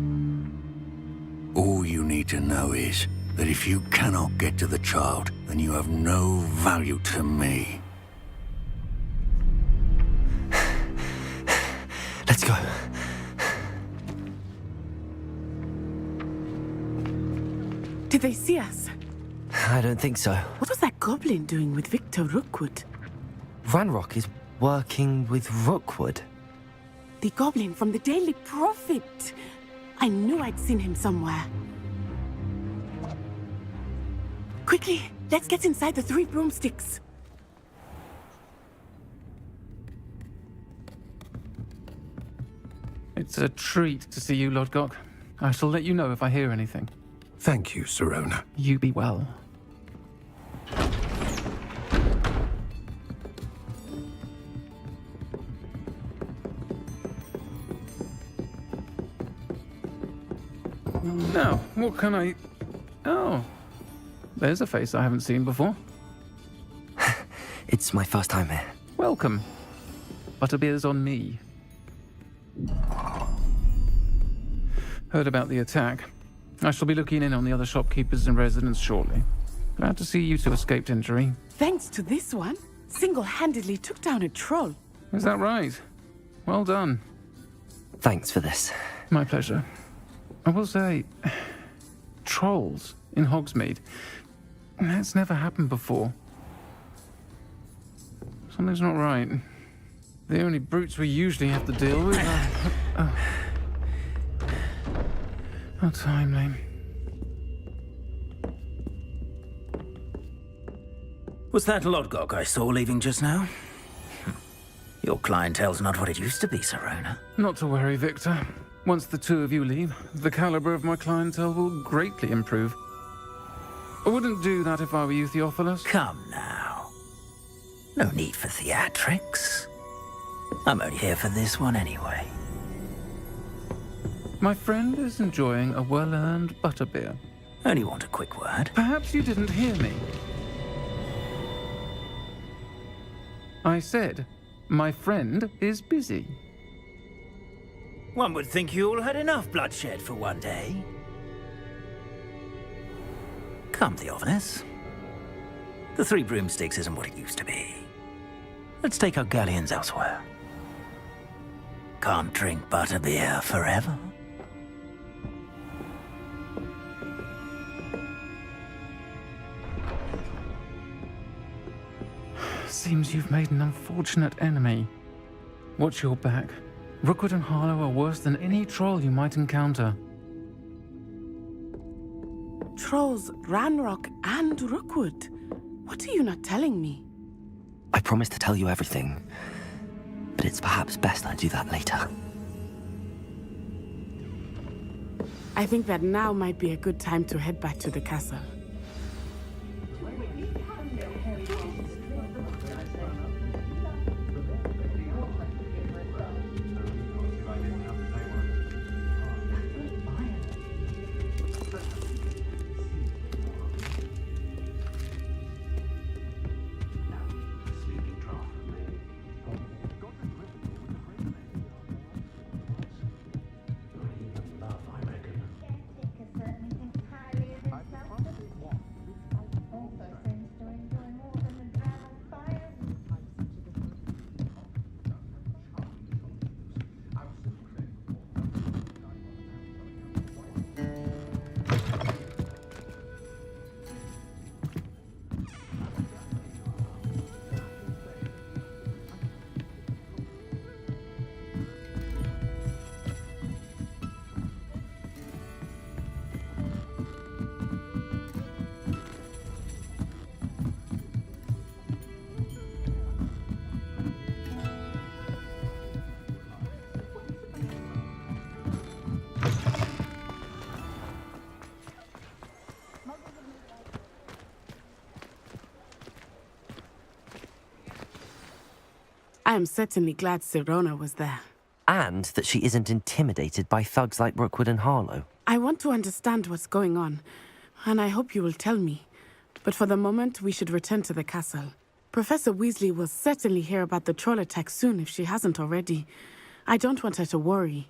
All you need to know is that if you cannot get to the child, then you have no value to me. Let's go. Did they see us? I don't think so. What was that goblin doing with Victor Rookwood? Ranrock is working with Rookwood. The goblin from the Daily Prophet. I knew I'd seen him somewhere. Quickly, let's get inside the 3 broomsticks. It's a treat to see you, Lodgok. I shall let you know if I hear anything. Thank you, Sirona. You be well. Now, what can I... Oh, there's a face I haven't seen before. It's my first time here. Welcome. Butterbeer's on me. Heard about the attack. I shall be looking in on the other shopkeepers and residents shortly. Glad to see you two escaped injury. Thanks to this one, single-handedly took down a troll. Is that right? Well done. Thanks for this. My pleasure. I will say, trolls in Hogsmeade. That's never happened before. Something's not right. The only brutes we usually have to deal with are... How timely. Was that Lodgok I saw leaving just now? Your clientele's not what it used to be, Sirona. Not to worry, Victor. Once the two of you leave, the caliber of my clientele will greatly improve. I wouldn't do that if I were you, Theophilus. Come now. No need for theatrics. I'm only here for this one anyway. My friend is enjoying a well-earned butterbeer. Only want a quick word. Perhaps you didn't hear me. I said, my friend is busy. One would think you all had enough bloodshed for one day. Come, Theophilus. The 3 broomsticks isn't what it used to be. Let's take our galleons elsewhere. Can't drink butterbeer forever. Seems you've made an unfortunate enemy. Watch your back. Rookwood and Harlow are worse than any troll you might encounter. Trolls, Ranrock, and Rookwood. What are you not telling me? I promised to tell you everything, but it's perhaps best I do that later. I think that now might be a good time to head back to the castle. I am certainly glad Sirona was there. And that she isn't intimidated by thugs like Rookwood and Harlow. I want to understand what's going on, and I hope you will tell me. But for the moment, we should return to the castle. Professor Weasley will certainly hear about the troll attack soon if she hasn't already. I don't want her to worry.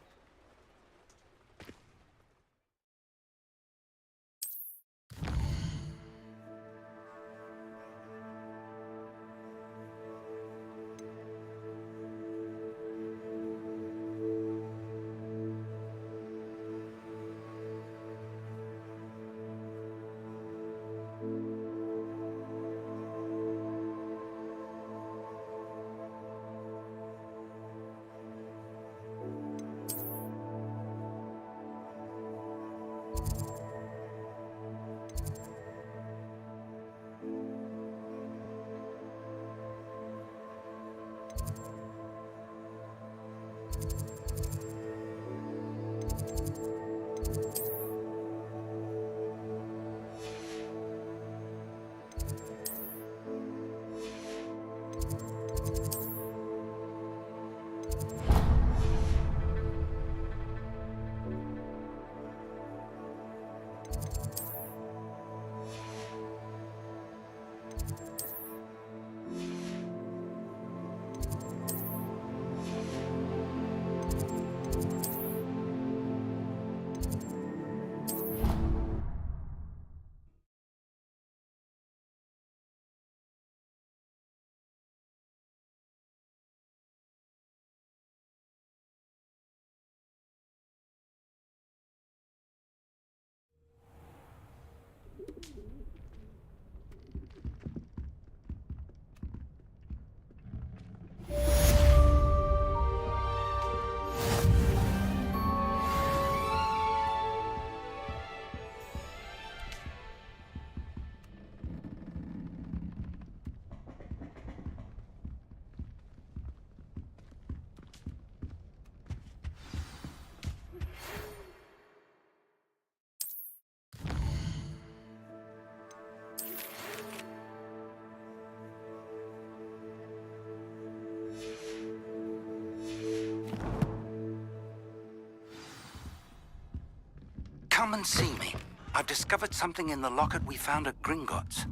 Come and see me. I've discovered something in the locket we found at Gringotts.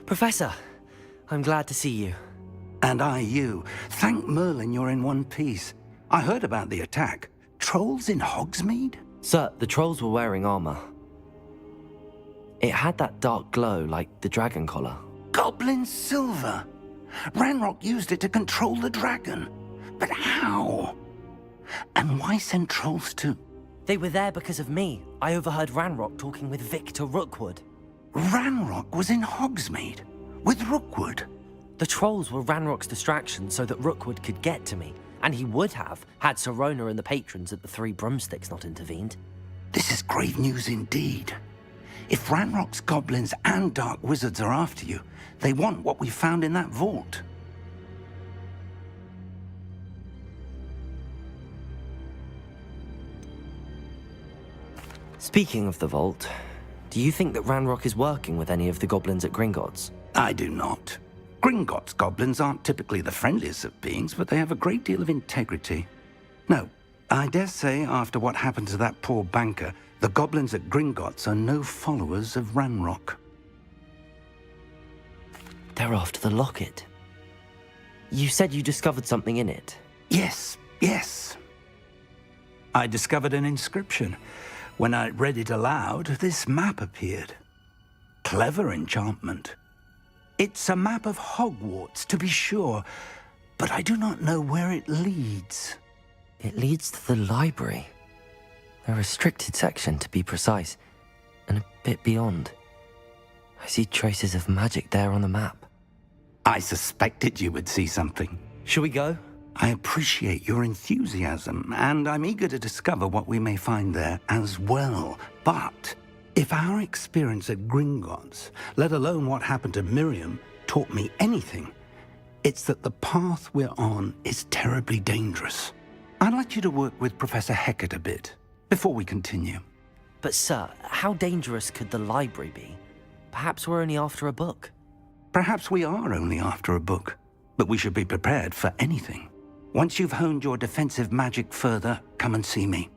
Professor, I'm glad to see you. And I you. Thank Merlin you're in one piece. I heard about the attack. Trolls in Hogsmeade? Sir, the trolls were wearing armor. It had that dark glow like the dragon collar. Goblin silver. Ranrock used it to control the dragon. But how? And why send trolls to... They were there because of me. I overheard Ranrock talking with Victor Rookwood. Ranrock was in Hogsmeade? With Rookwood? The trolls were Ranrock's distraction so that Rookwood could get to me. And he would have, had Sirona and the patrons at the Three Broomsticks not intervened. This is grave news indeed. If Ranrock's goblins and dark wizards are after you, they want what we found in that vault. Speaking of the vault, do you think that Ranrock is working with any of the goblins at Gringotts? I do not. Gringotts goblins aren't typically the friendliest of beings, but they have a great deal of integrity. No, I dare say after what happened to that poor banker, the goblins at Gringotts are no followers of Ranrock. They're after the locket. You said you discovered something in it. Yes. I discovered an inscription. When I read it aloud, this map appeared. Clever enchantment. It's a map of Hogwarts, to be sure, but I do not know where it leads. It leads to the library. A restricted section, to be precise, and a bit beyond. I see traces of magic there on the map. I suspected you would see something. Shall we go? I appreciate your enthusiasm, and I'm eager to discover what we may find there as well. But if our experience at Gringotts, let alone what happened to Miriam, taught me anything, it's that the path we're on is terribly dangerous. I'd like you to work with Professor Hecat a bit before we continue. But sir, how dangerous could the library be? Perhaps we're only after a book. Perhaps we are only after a book, but we should be prepared for anything. Once you've honed your defensive magic further, come and see me.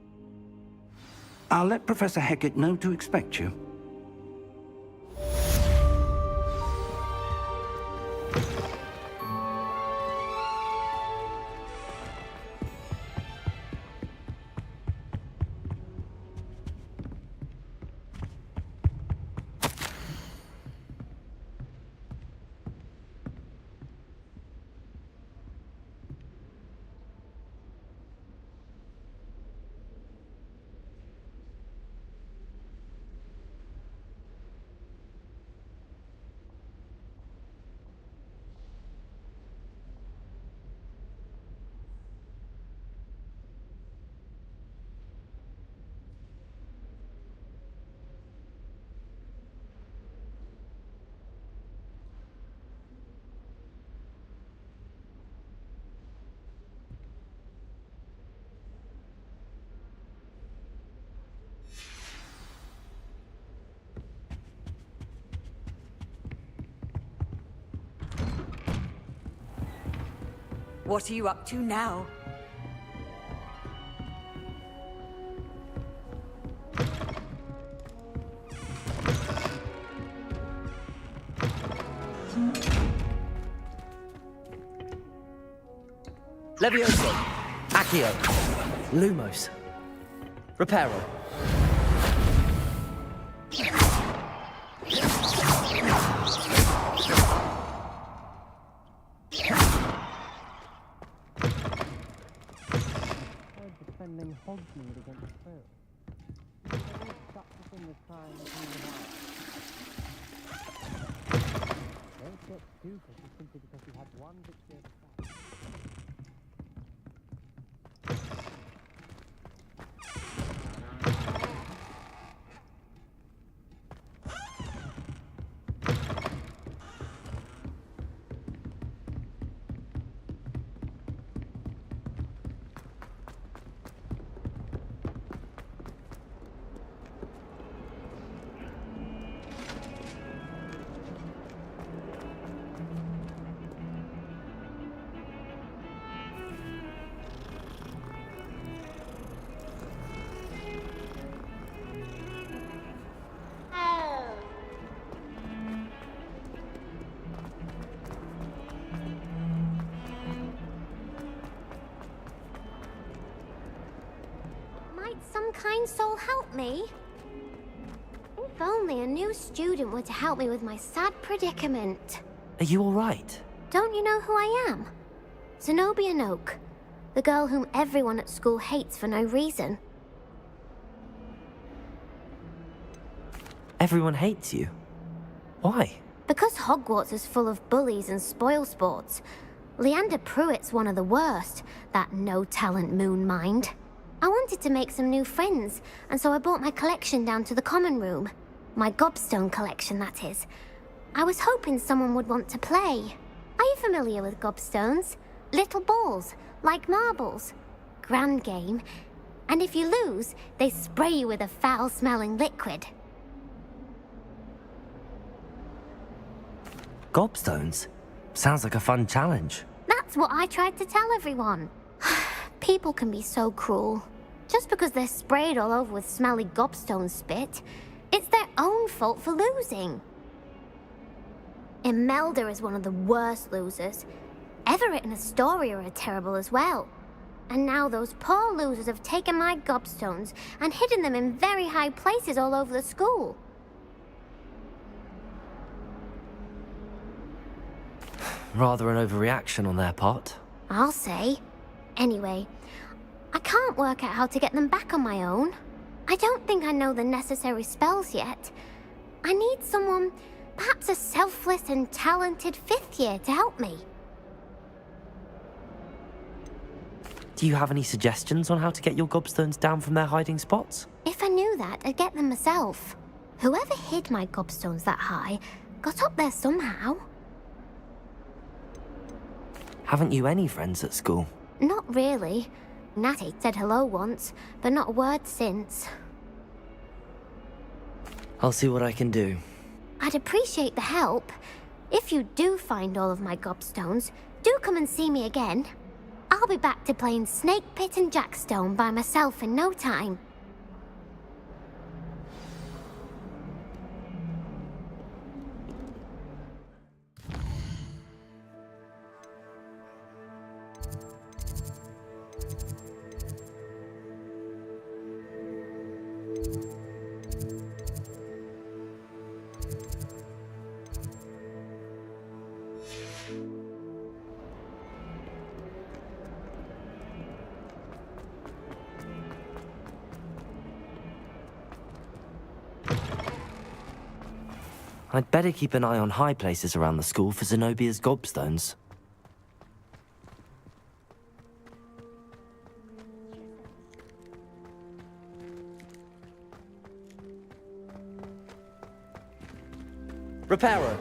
I'll let Professor Hecat know to expect you. What are you up to now? Levioso, Accio, Lumos, Reparo. Defending Hogsmeade against Phil. Such a thing as trying to clean them out. Don't get too pushy simply because you had one victory at a time. kind soul help me? If only a new student were to help me with my sad predicament. Are you all right? Don't you know who I am? Zenobia Noak, the girl whom everyone at school hates for no reason. Everyone hates you. Why? Because Hogwarts is full of bullies and spoilsports. Leander Pruitt's one of the worst, that no-talent moon mind. I wanted to make some new friends, and so I brought my collection down to the common room. My gobstone collection, that is. I was hoping someone would want to play. Are you familiar with gobstones? Little balls, like marbles. Grand game. And if you lose, they spray you with a foul-smelling liquid. Gobstones? Sounds like a fun challenge. That's what I tried to tell everyone. People can be so cruel. Just because they're sprayed all over with smelly gobstone spit, it's their own fault for losing. Imelda is one of the worst losers. Everett and Astoria are terrible as well. And now those poor losers have taken my gobstones and hidden them in very high places all over the school. Rather an overreaction on their part. I'll say. Anyway, I can't work out how to get them back on my own. I don't think I know the necessary spells yet. I need someone, perhaps a selfless and talented 5th year to help me. Do you have any suggestions on how to get your gobstones down from their hiding spots? If I knew that, I'd get them myself. Whoever hid my gobstones that high got up there somehow. Haven't you any friends at school? Not really. Natty said hello once, but not a word since. I'll see what I can do. I'd appreciate the help. If you do find all of my gobstones, do come and see me again. I'll be back to playing Snake Pit and Jackstone by myself in no time. I'd better keep an eye on high places around the school for Zenobia's gobstones. Reparo.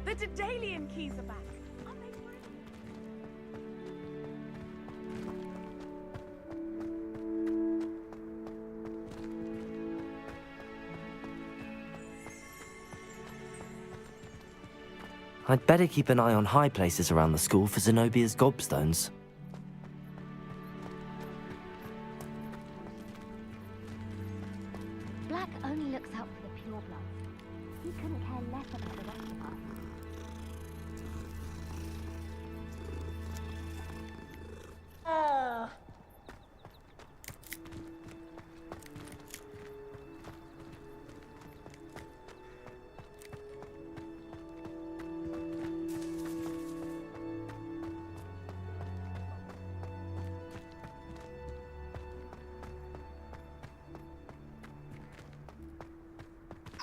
The Daedalian keys are back. I'd better keep an eye on high places around the school for Zenobia's gobstones. Black only looks out for the purebloods. He couldn't care less about the rest of us.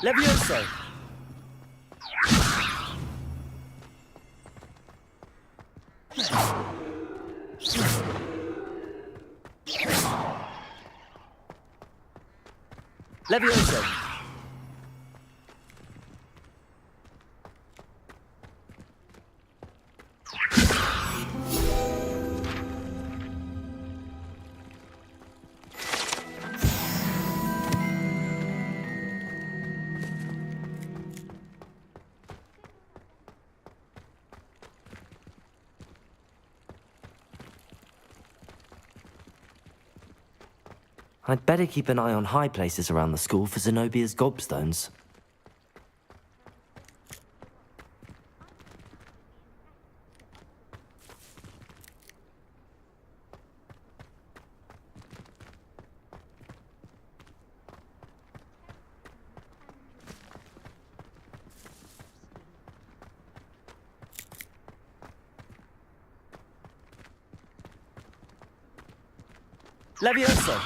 Levioso. Levioso. I'd better keep an eye on high places around the school for Zenobia's gobstones. Levioso.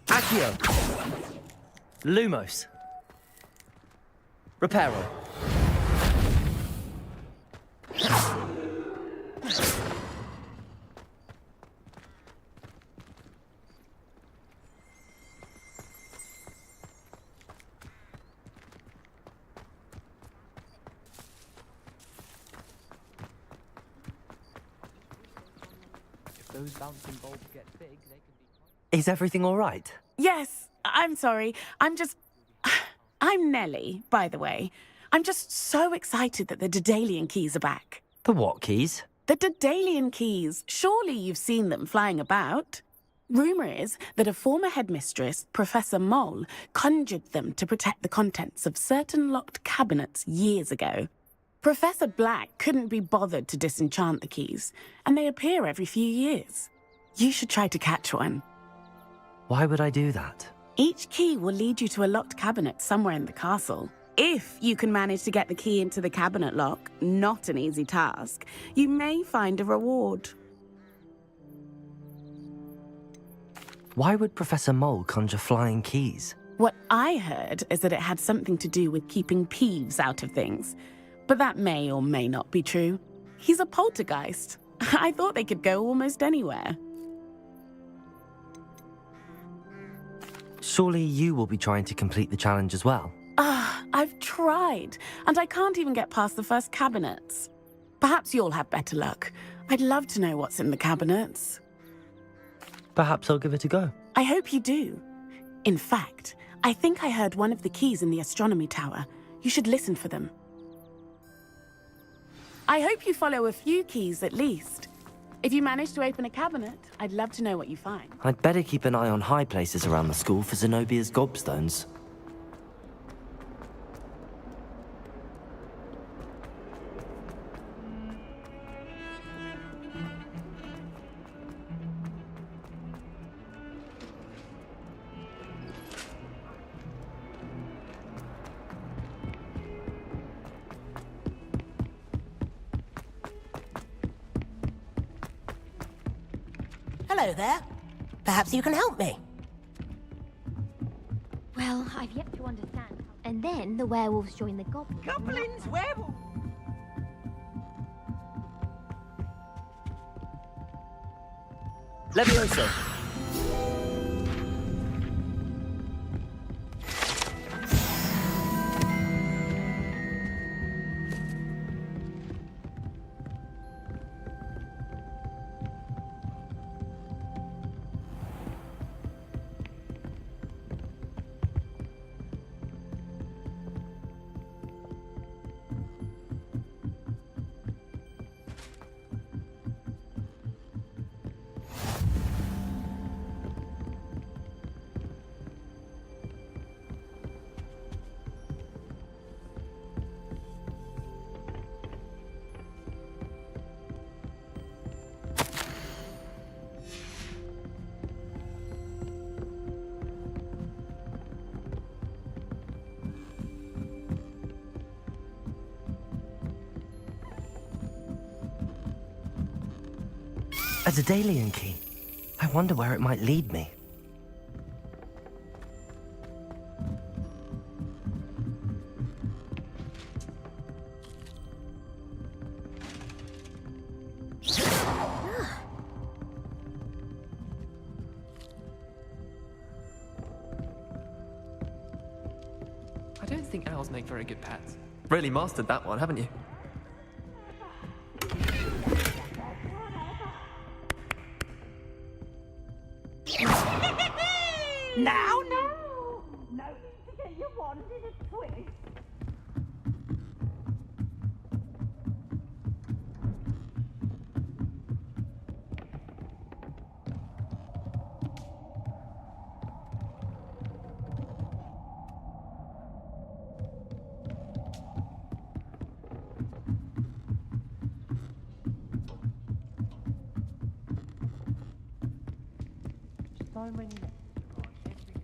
Accio. Lumos. Reparo. Those bouncing bulbs get big, they can be... Is everything all right? Yes, I'm sorry. I'm Nellie, by the way. I'm just so excited that the Daedalian keys are back. The what keys? The Daedalian keys. Surely you've seen them flying about. Rumour is that a former headmistress, Professor Mole, conjured them to protect the contents of certain locked cabinets years ago. Professor Black couldn't be bothered to disenchant the keys, and they appear every few years. You should try to catch one. Why would I do that? Each key will lead you to a locked cabinet somewhere in the castle. If you can manage to get the key into the cabinet lock, not an easy task, you may find a reward. Why would Professor Mole conjure flying keys? What I heard is that it had something to do with keeping Peeves out of things. But that may or may not be true. He's a poltergeist. I thought they could go almost anywhere. Surely you will be trying to complete the challenge as well. I've tried, and I can't even get past the first cabinets. Perhaps you'll have better luck. I'd love to know what's in the cabinets. Perhaps I'll give it a go. I hope you do. In fact, I think I heard one of the keys in the astronomy tower. You should listen for them. I hope you follow a few keys at least. If you manage to open a cabinet, I'd love to know what you find. I'd better keep an eye on high places around the school for Zenobia's gobstones. Hello there. Perhaps you can help me. Well, I've yet to understand. And then the werewolves join the goblins. Goblins, werewolves. Levioso. A Daedalian key. I wonder where it might lead me. I don't think owls make very good pets. Really mastered that one, haven't you? Now, no! No need to get your wand in a twist. so many lectures on everything.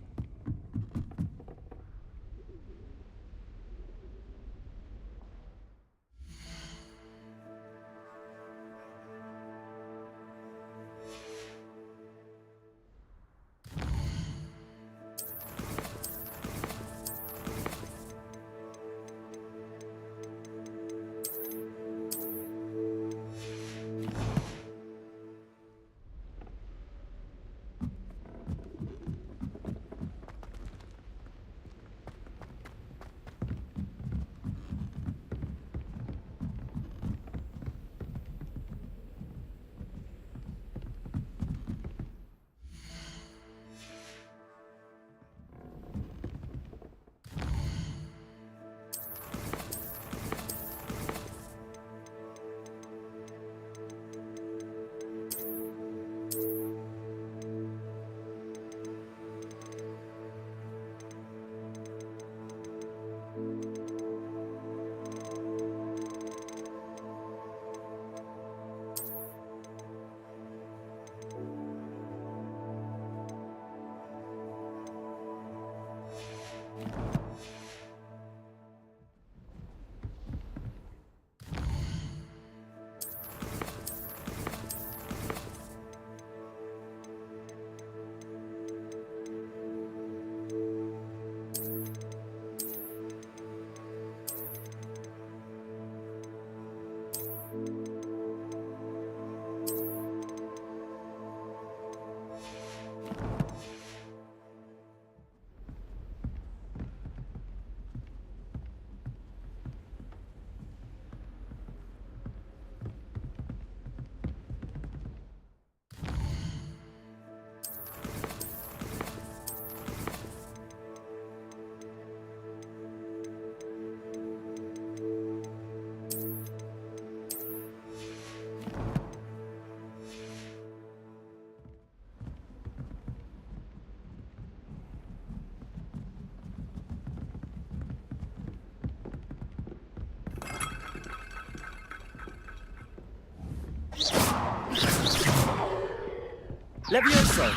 Levioso!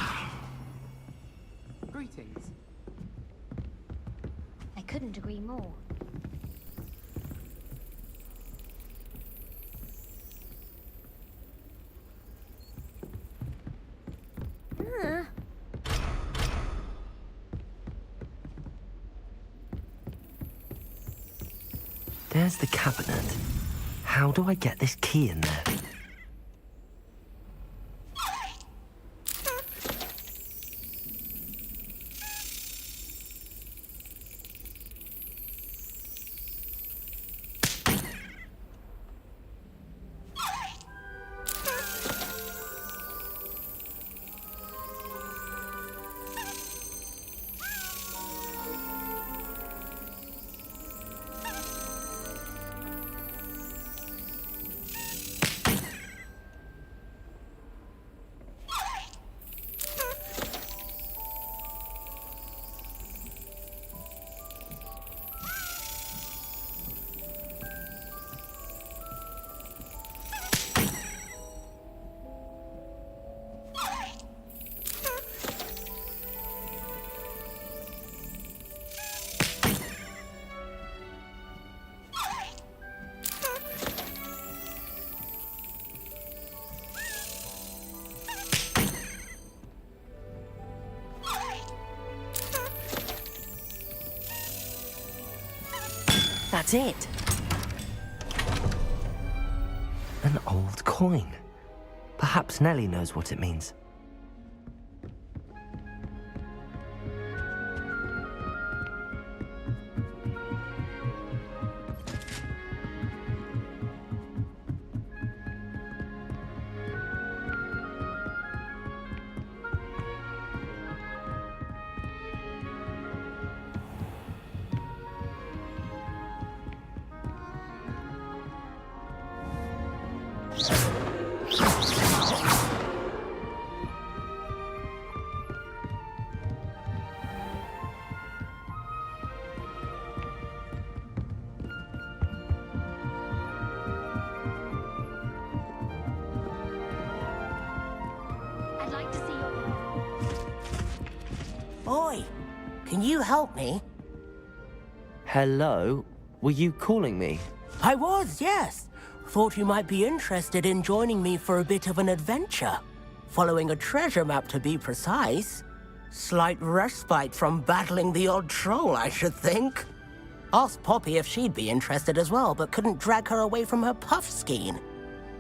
Greetings. I couldn't agree more. There's the cabinet. How do I get this key in there? That's it. An old coin. Perhaps Nellie knows what it means. I'd like to see your... Oi, can you help me? Hello? Were you calling me? I was, yes. Thought you might be interested in joining me for a bit of an adventure. Following a treasure map, to be precise. Slight respite from battling the odd troll, I should think. Asked Poppy if she'd be interested as well, but couldn't drag her away from her puff skein.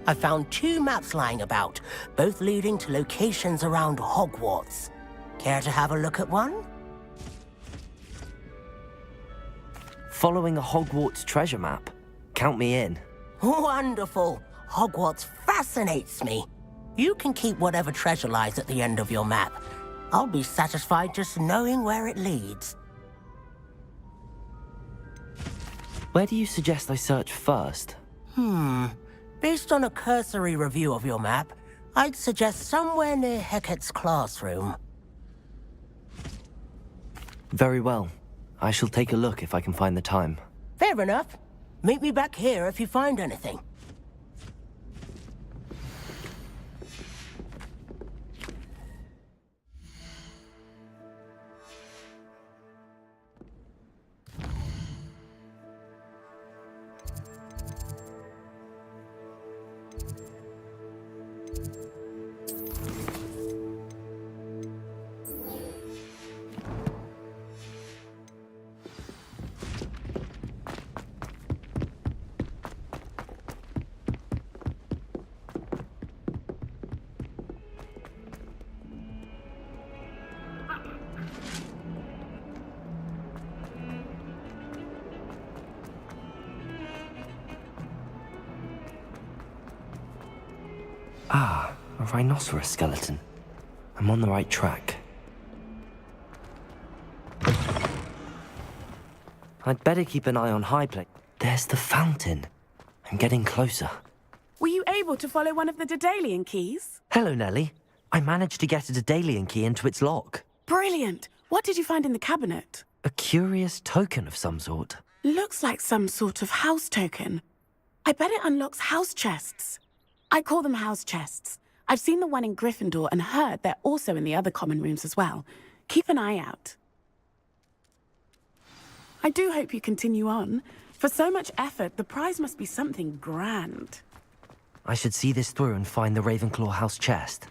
I found 2 maps lying about, both leading to locations around Hogwarts. Care to have a look at one? Following a Hogwarts treasure map? Count me in. Wonderful. Hogwarts fascinates me. You can keep whatever treasure lies at the end of your map. I'll be satisfied just knowing where it leads. Where do you suggest I search first? Based on a cursory review of your map, I'd suggest somewhere near Hecat's classroom. Very well. I shall take a look if I can find the time. Fair enough. Meet me back here if you find anything. Ah, a rhinoceros skeleton. I'm on the right track. I'd better keep an eye on High Place. There's the fountain. I'm getting closer. Were you able to follow one of the Daedalian keys? Hello, Nellie. I managed to get a Daedalian key into its lock. Brilliant! What did you find in the cabinet? A curious token of some sort. Looks like some sort of house token. I bet it unlocks house chests. I call them house chests. I've seen the one in Gryffindor and heard they're also in the other common rooms as well. Keep an eye out. I do hope you continue on. For so much effort, the prize must be something grand. I should see this through and find the Ravenclaw house chest.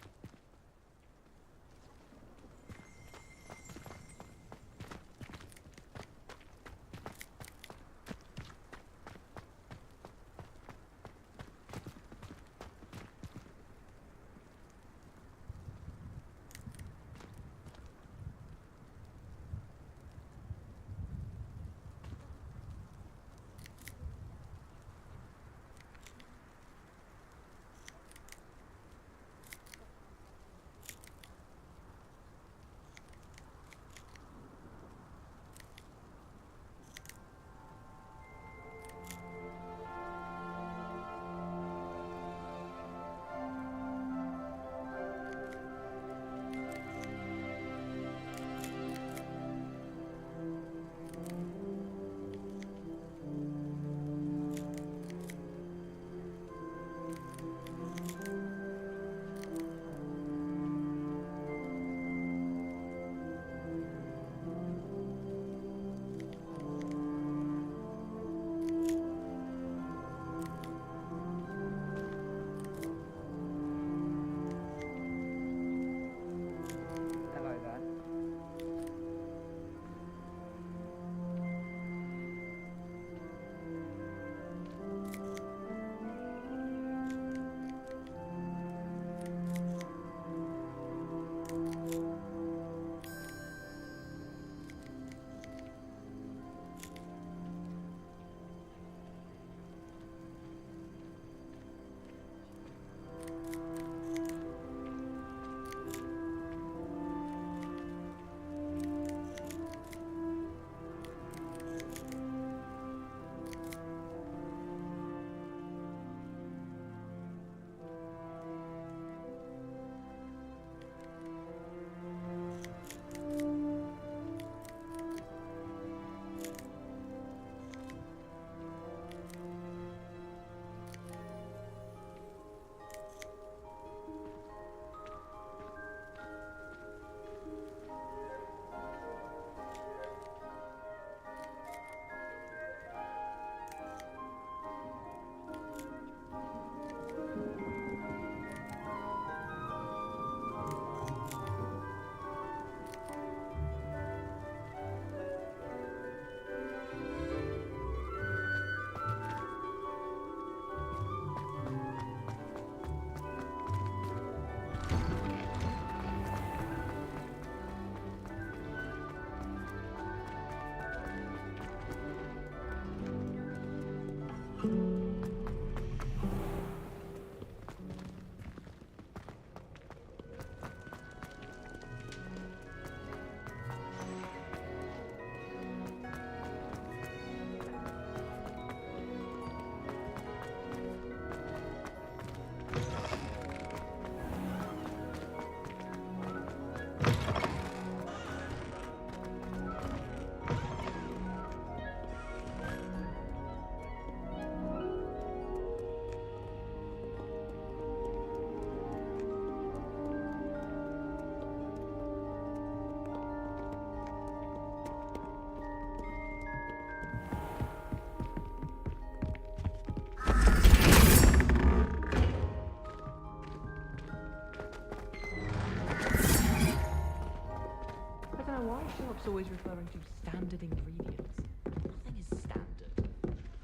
why are shops always referring to standard ingredients? Nothing is standard.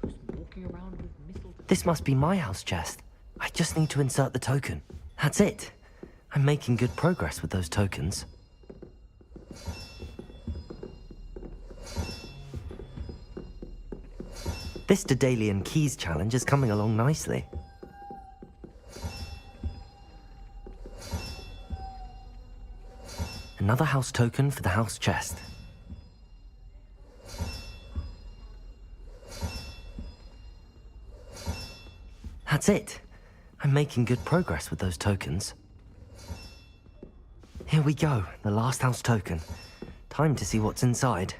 Who's walking around with mistletoe? This must be my house chest. I just need to insert the token. That's it. I'm making good progress with those tokens. This Daedalian Keys challenge is coming along nicely. Another house token for the house chest. That's it. I'm making good progress with those tokens. Here we go, the last house token. Time to see what's inside.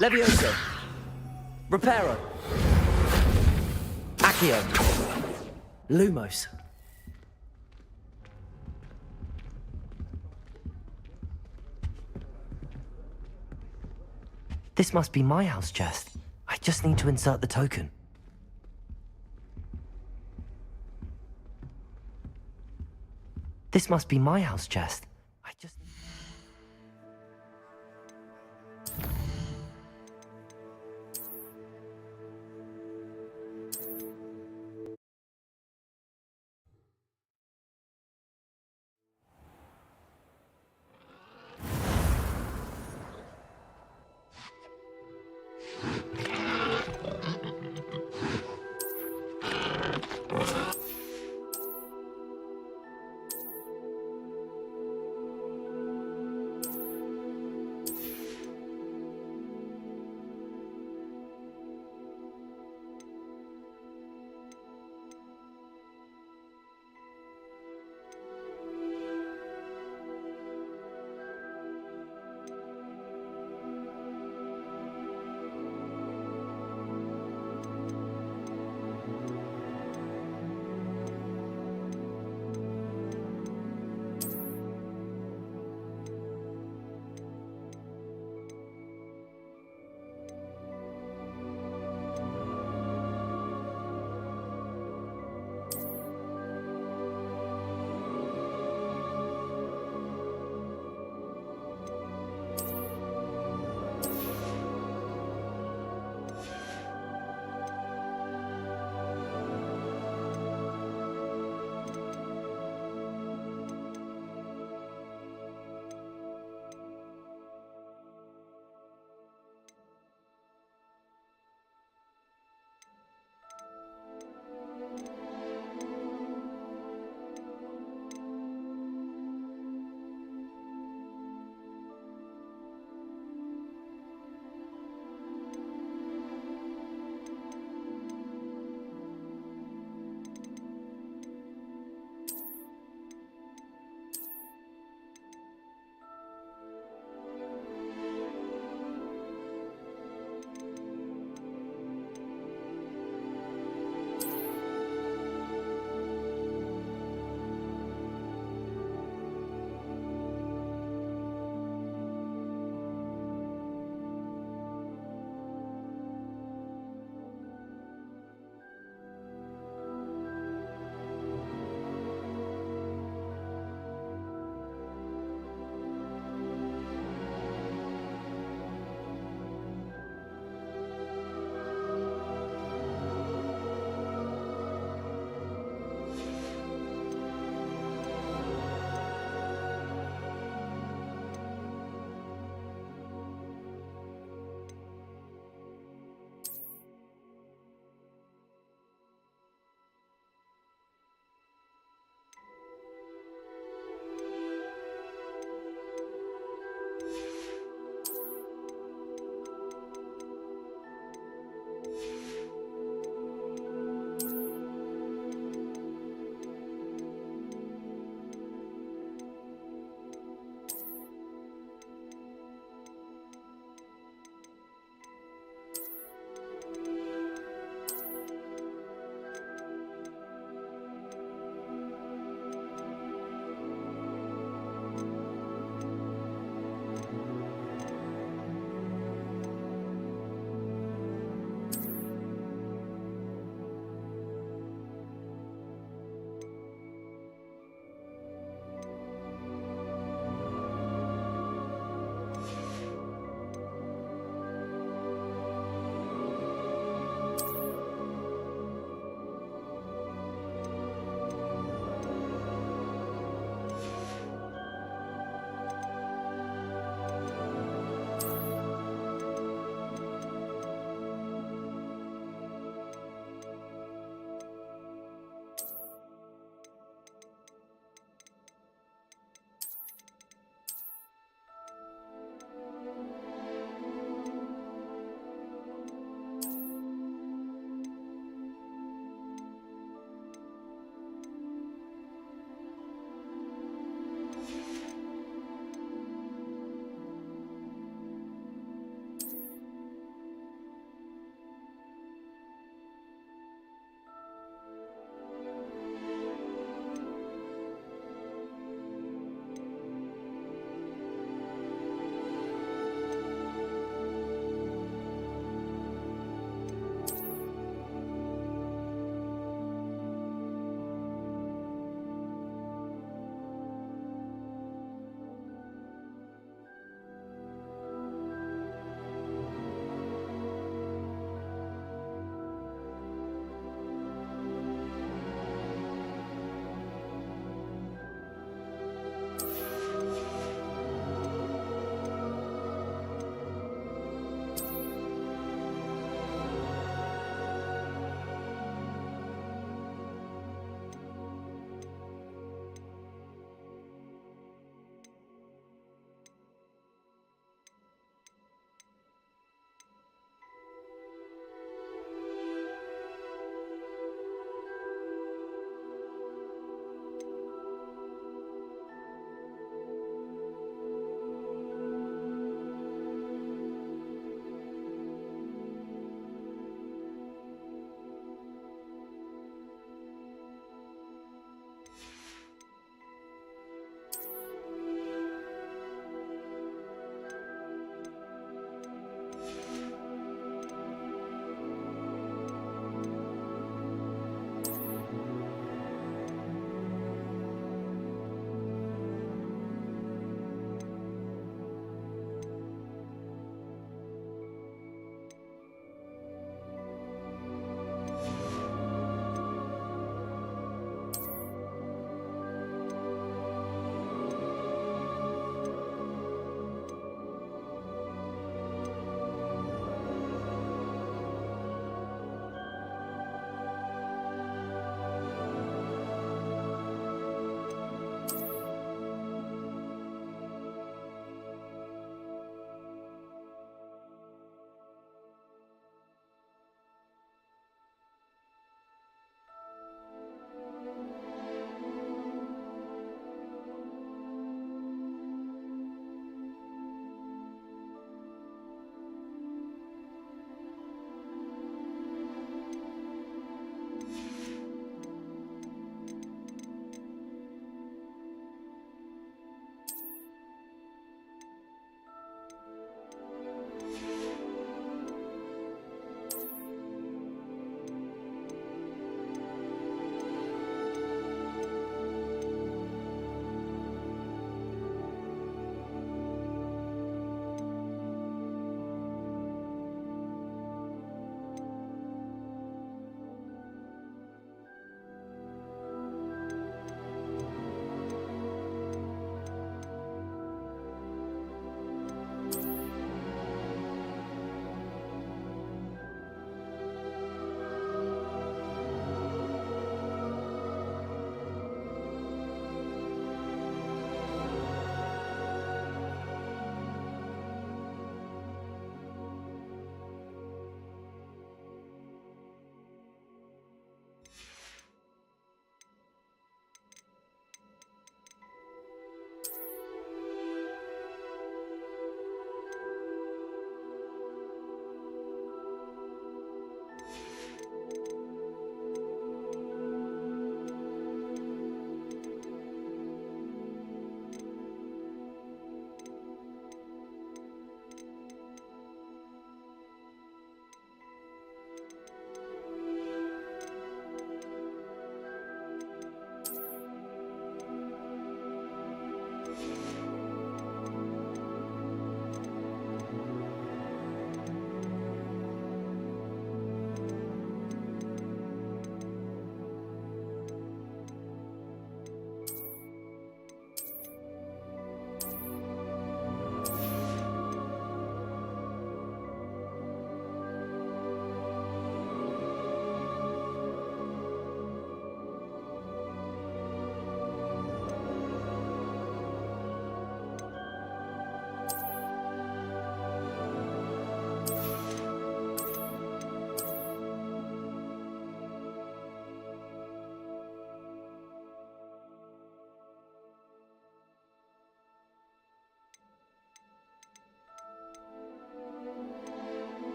Levioso. Reparo. Accio. Lumos. This must be my house chest. I just need to insert the token. This must be my house chest. I just...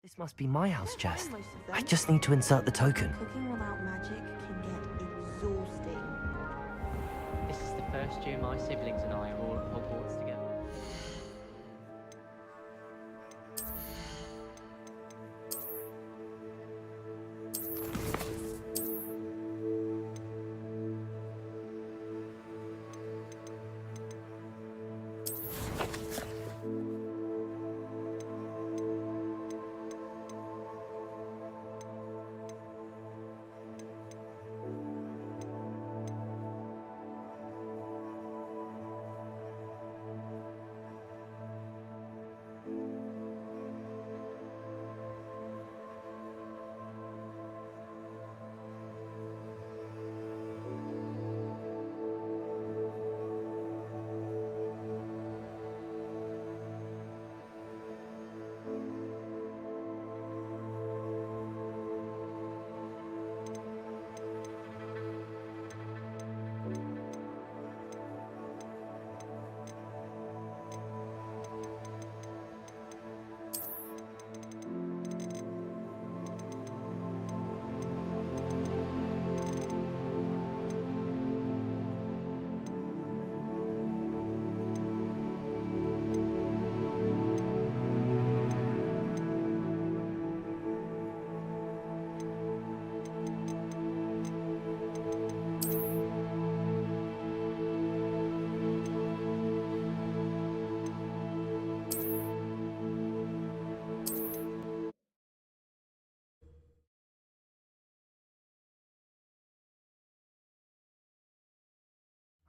This must be my house chest. Most of them. I just need to insert the token. Cooking without magic can get exhausting. This is the first year my siblings and I are all at Hogwarts together.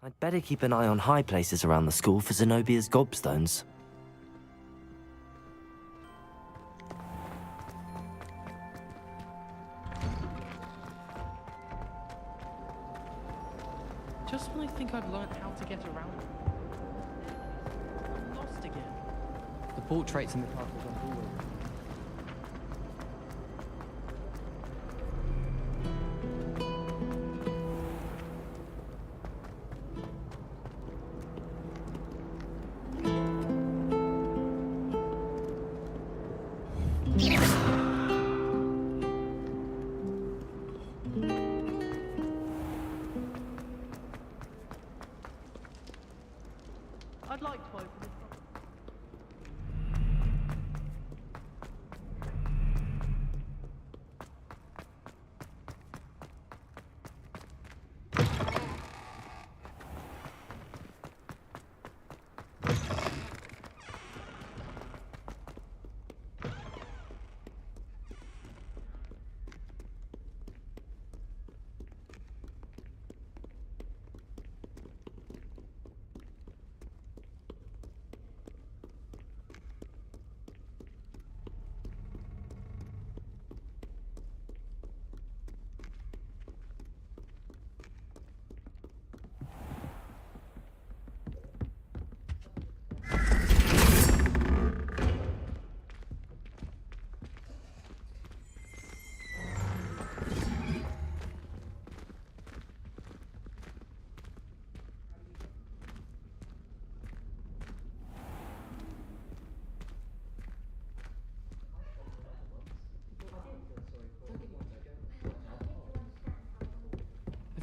I'd better keep an eye on high places around the school for Zenobia's gobstones. Just when I think I've learned how to get around, I'm lost again. The portraits in the castles on board. I'd like to open it.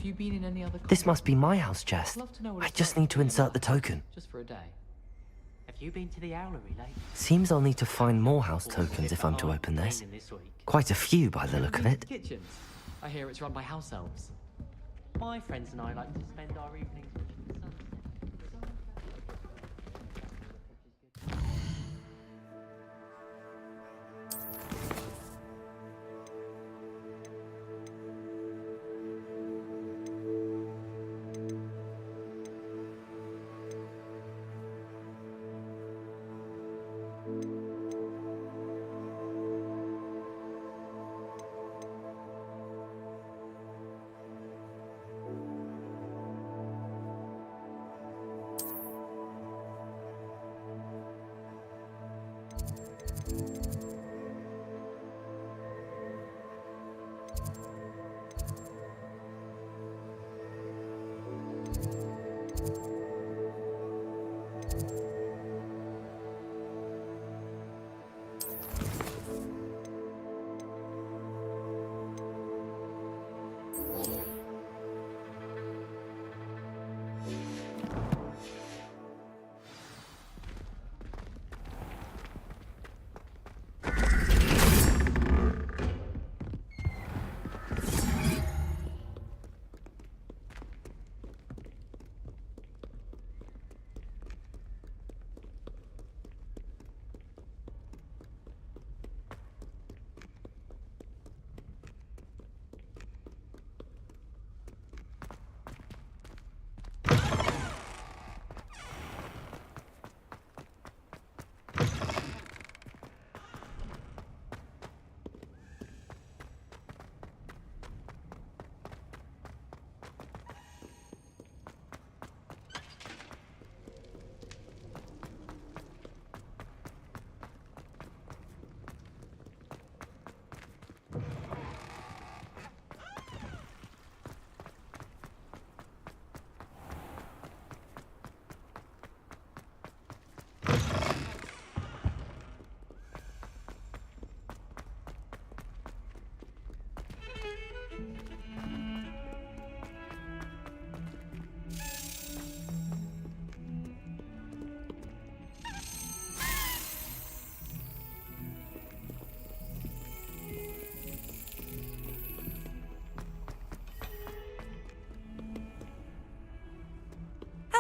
Have you been in any other? This must be my house chest. I'd love to know what I it's just like need to being insert in the that house, token. Just for a day. Have you been to the Owlery lately? Seems I'll need to find more house tokens if I'm to open this. Quite a few by the look of it. Kitchens. I hear it's run by house elves. My friends and I like to spend our evenings watching the sunset.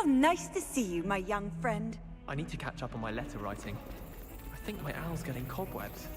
How nice to see you, my young friend. I need to catch up on my letter writing. I think my owl's getting cobwebs.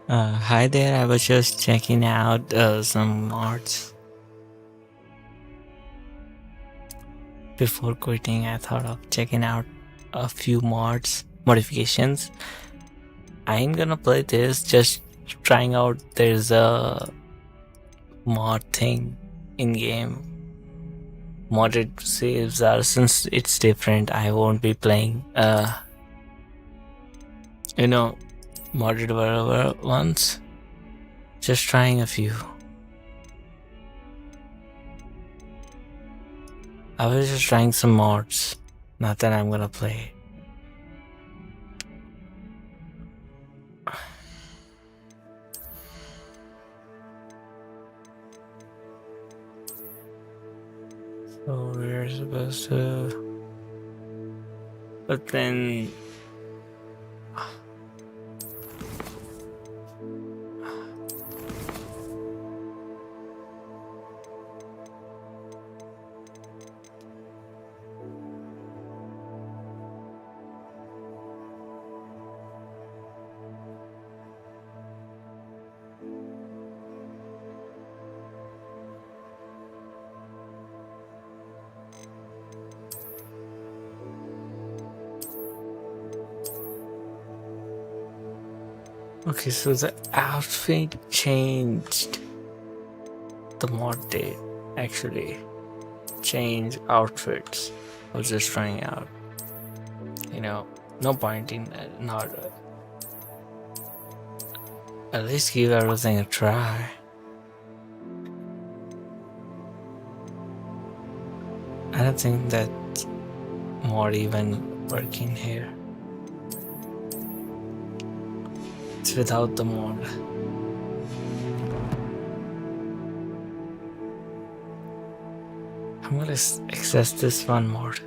Hi there, I was just checking out some mods. Before quitting, I thought of checking out a few modifications. I ain't gonna play this, just trying out. There's a mod thing in game. Modded saves are, since it's different, I won't be playing modded whatever ones. Just trying a few. I was just trying some mods. Not that I'm gonna play. So we're supposed to... But then... Okay, so the outfit changed. The mod did actually change outfits. I was just trying out. No point in not at least give everything a try. I don't think that mod even working here. It's without the mod. I'm gonna access this one mod.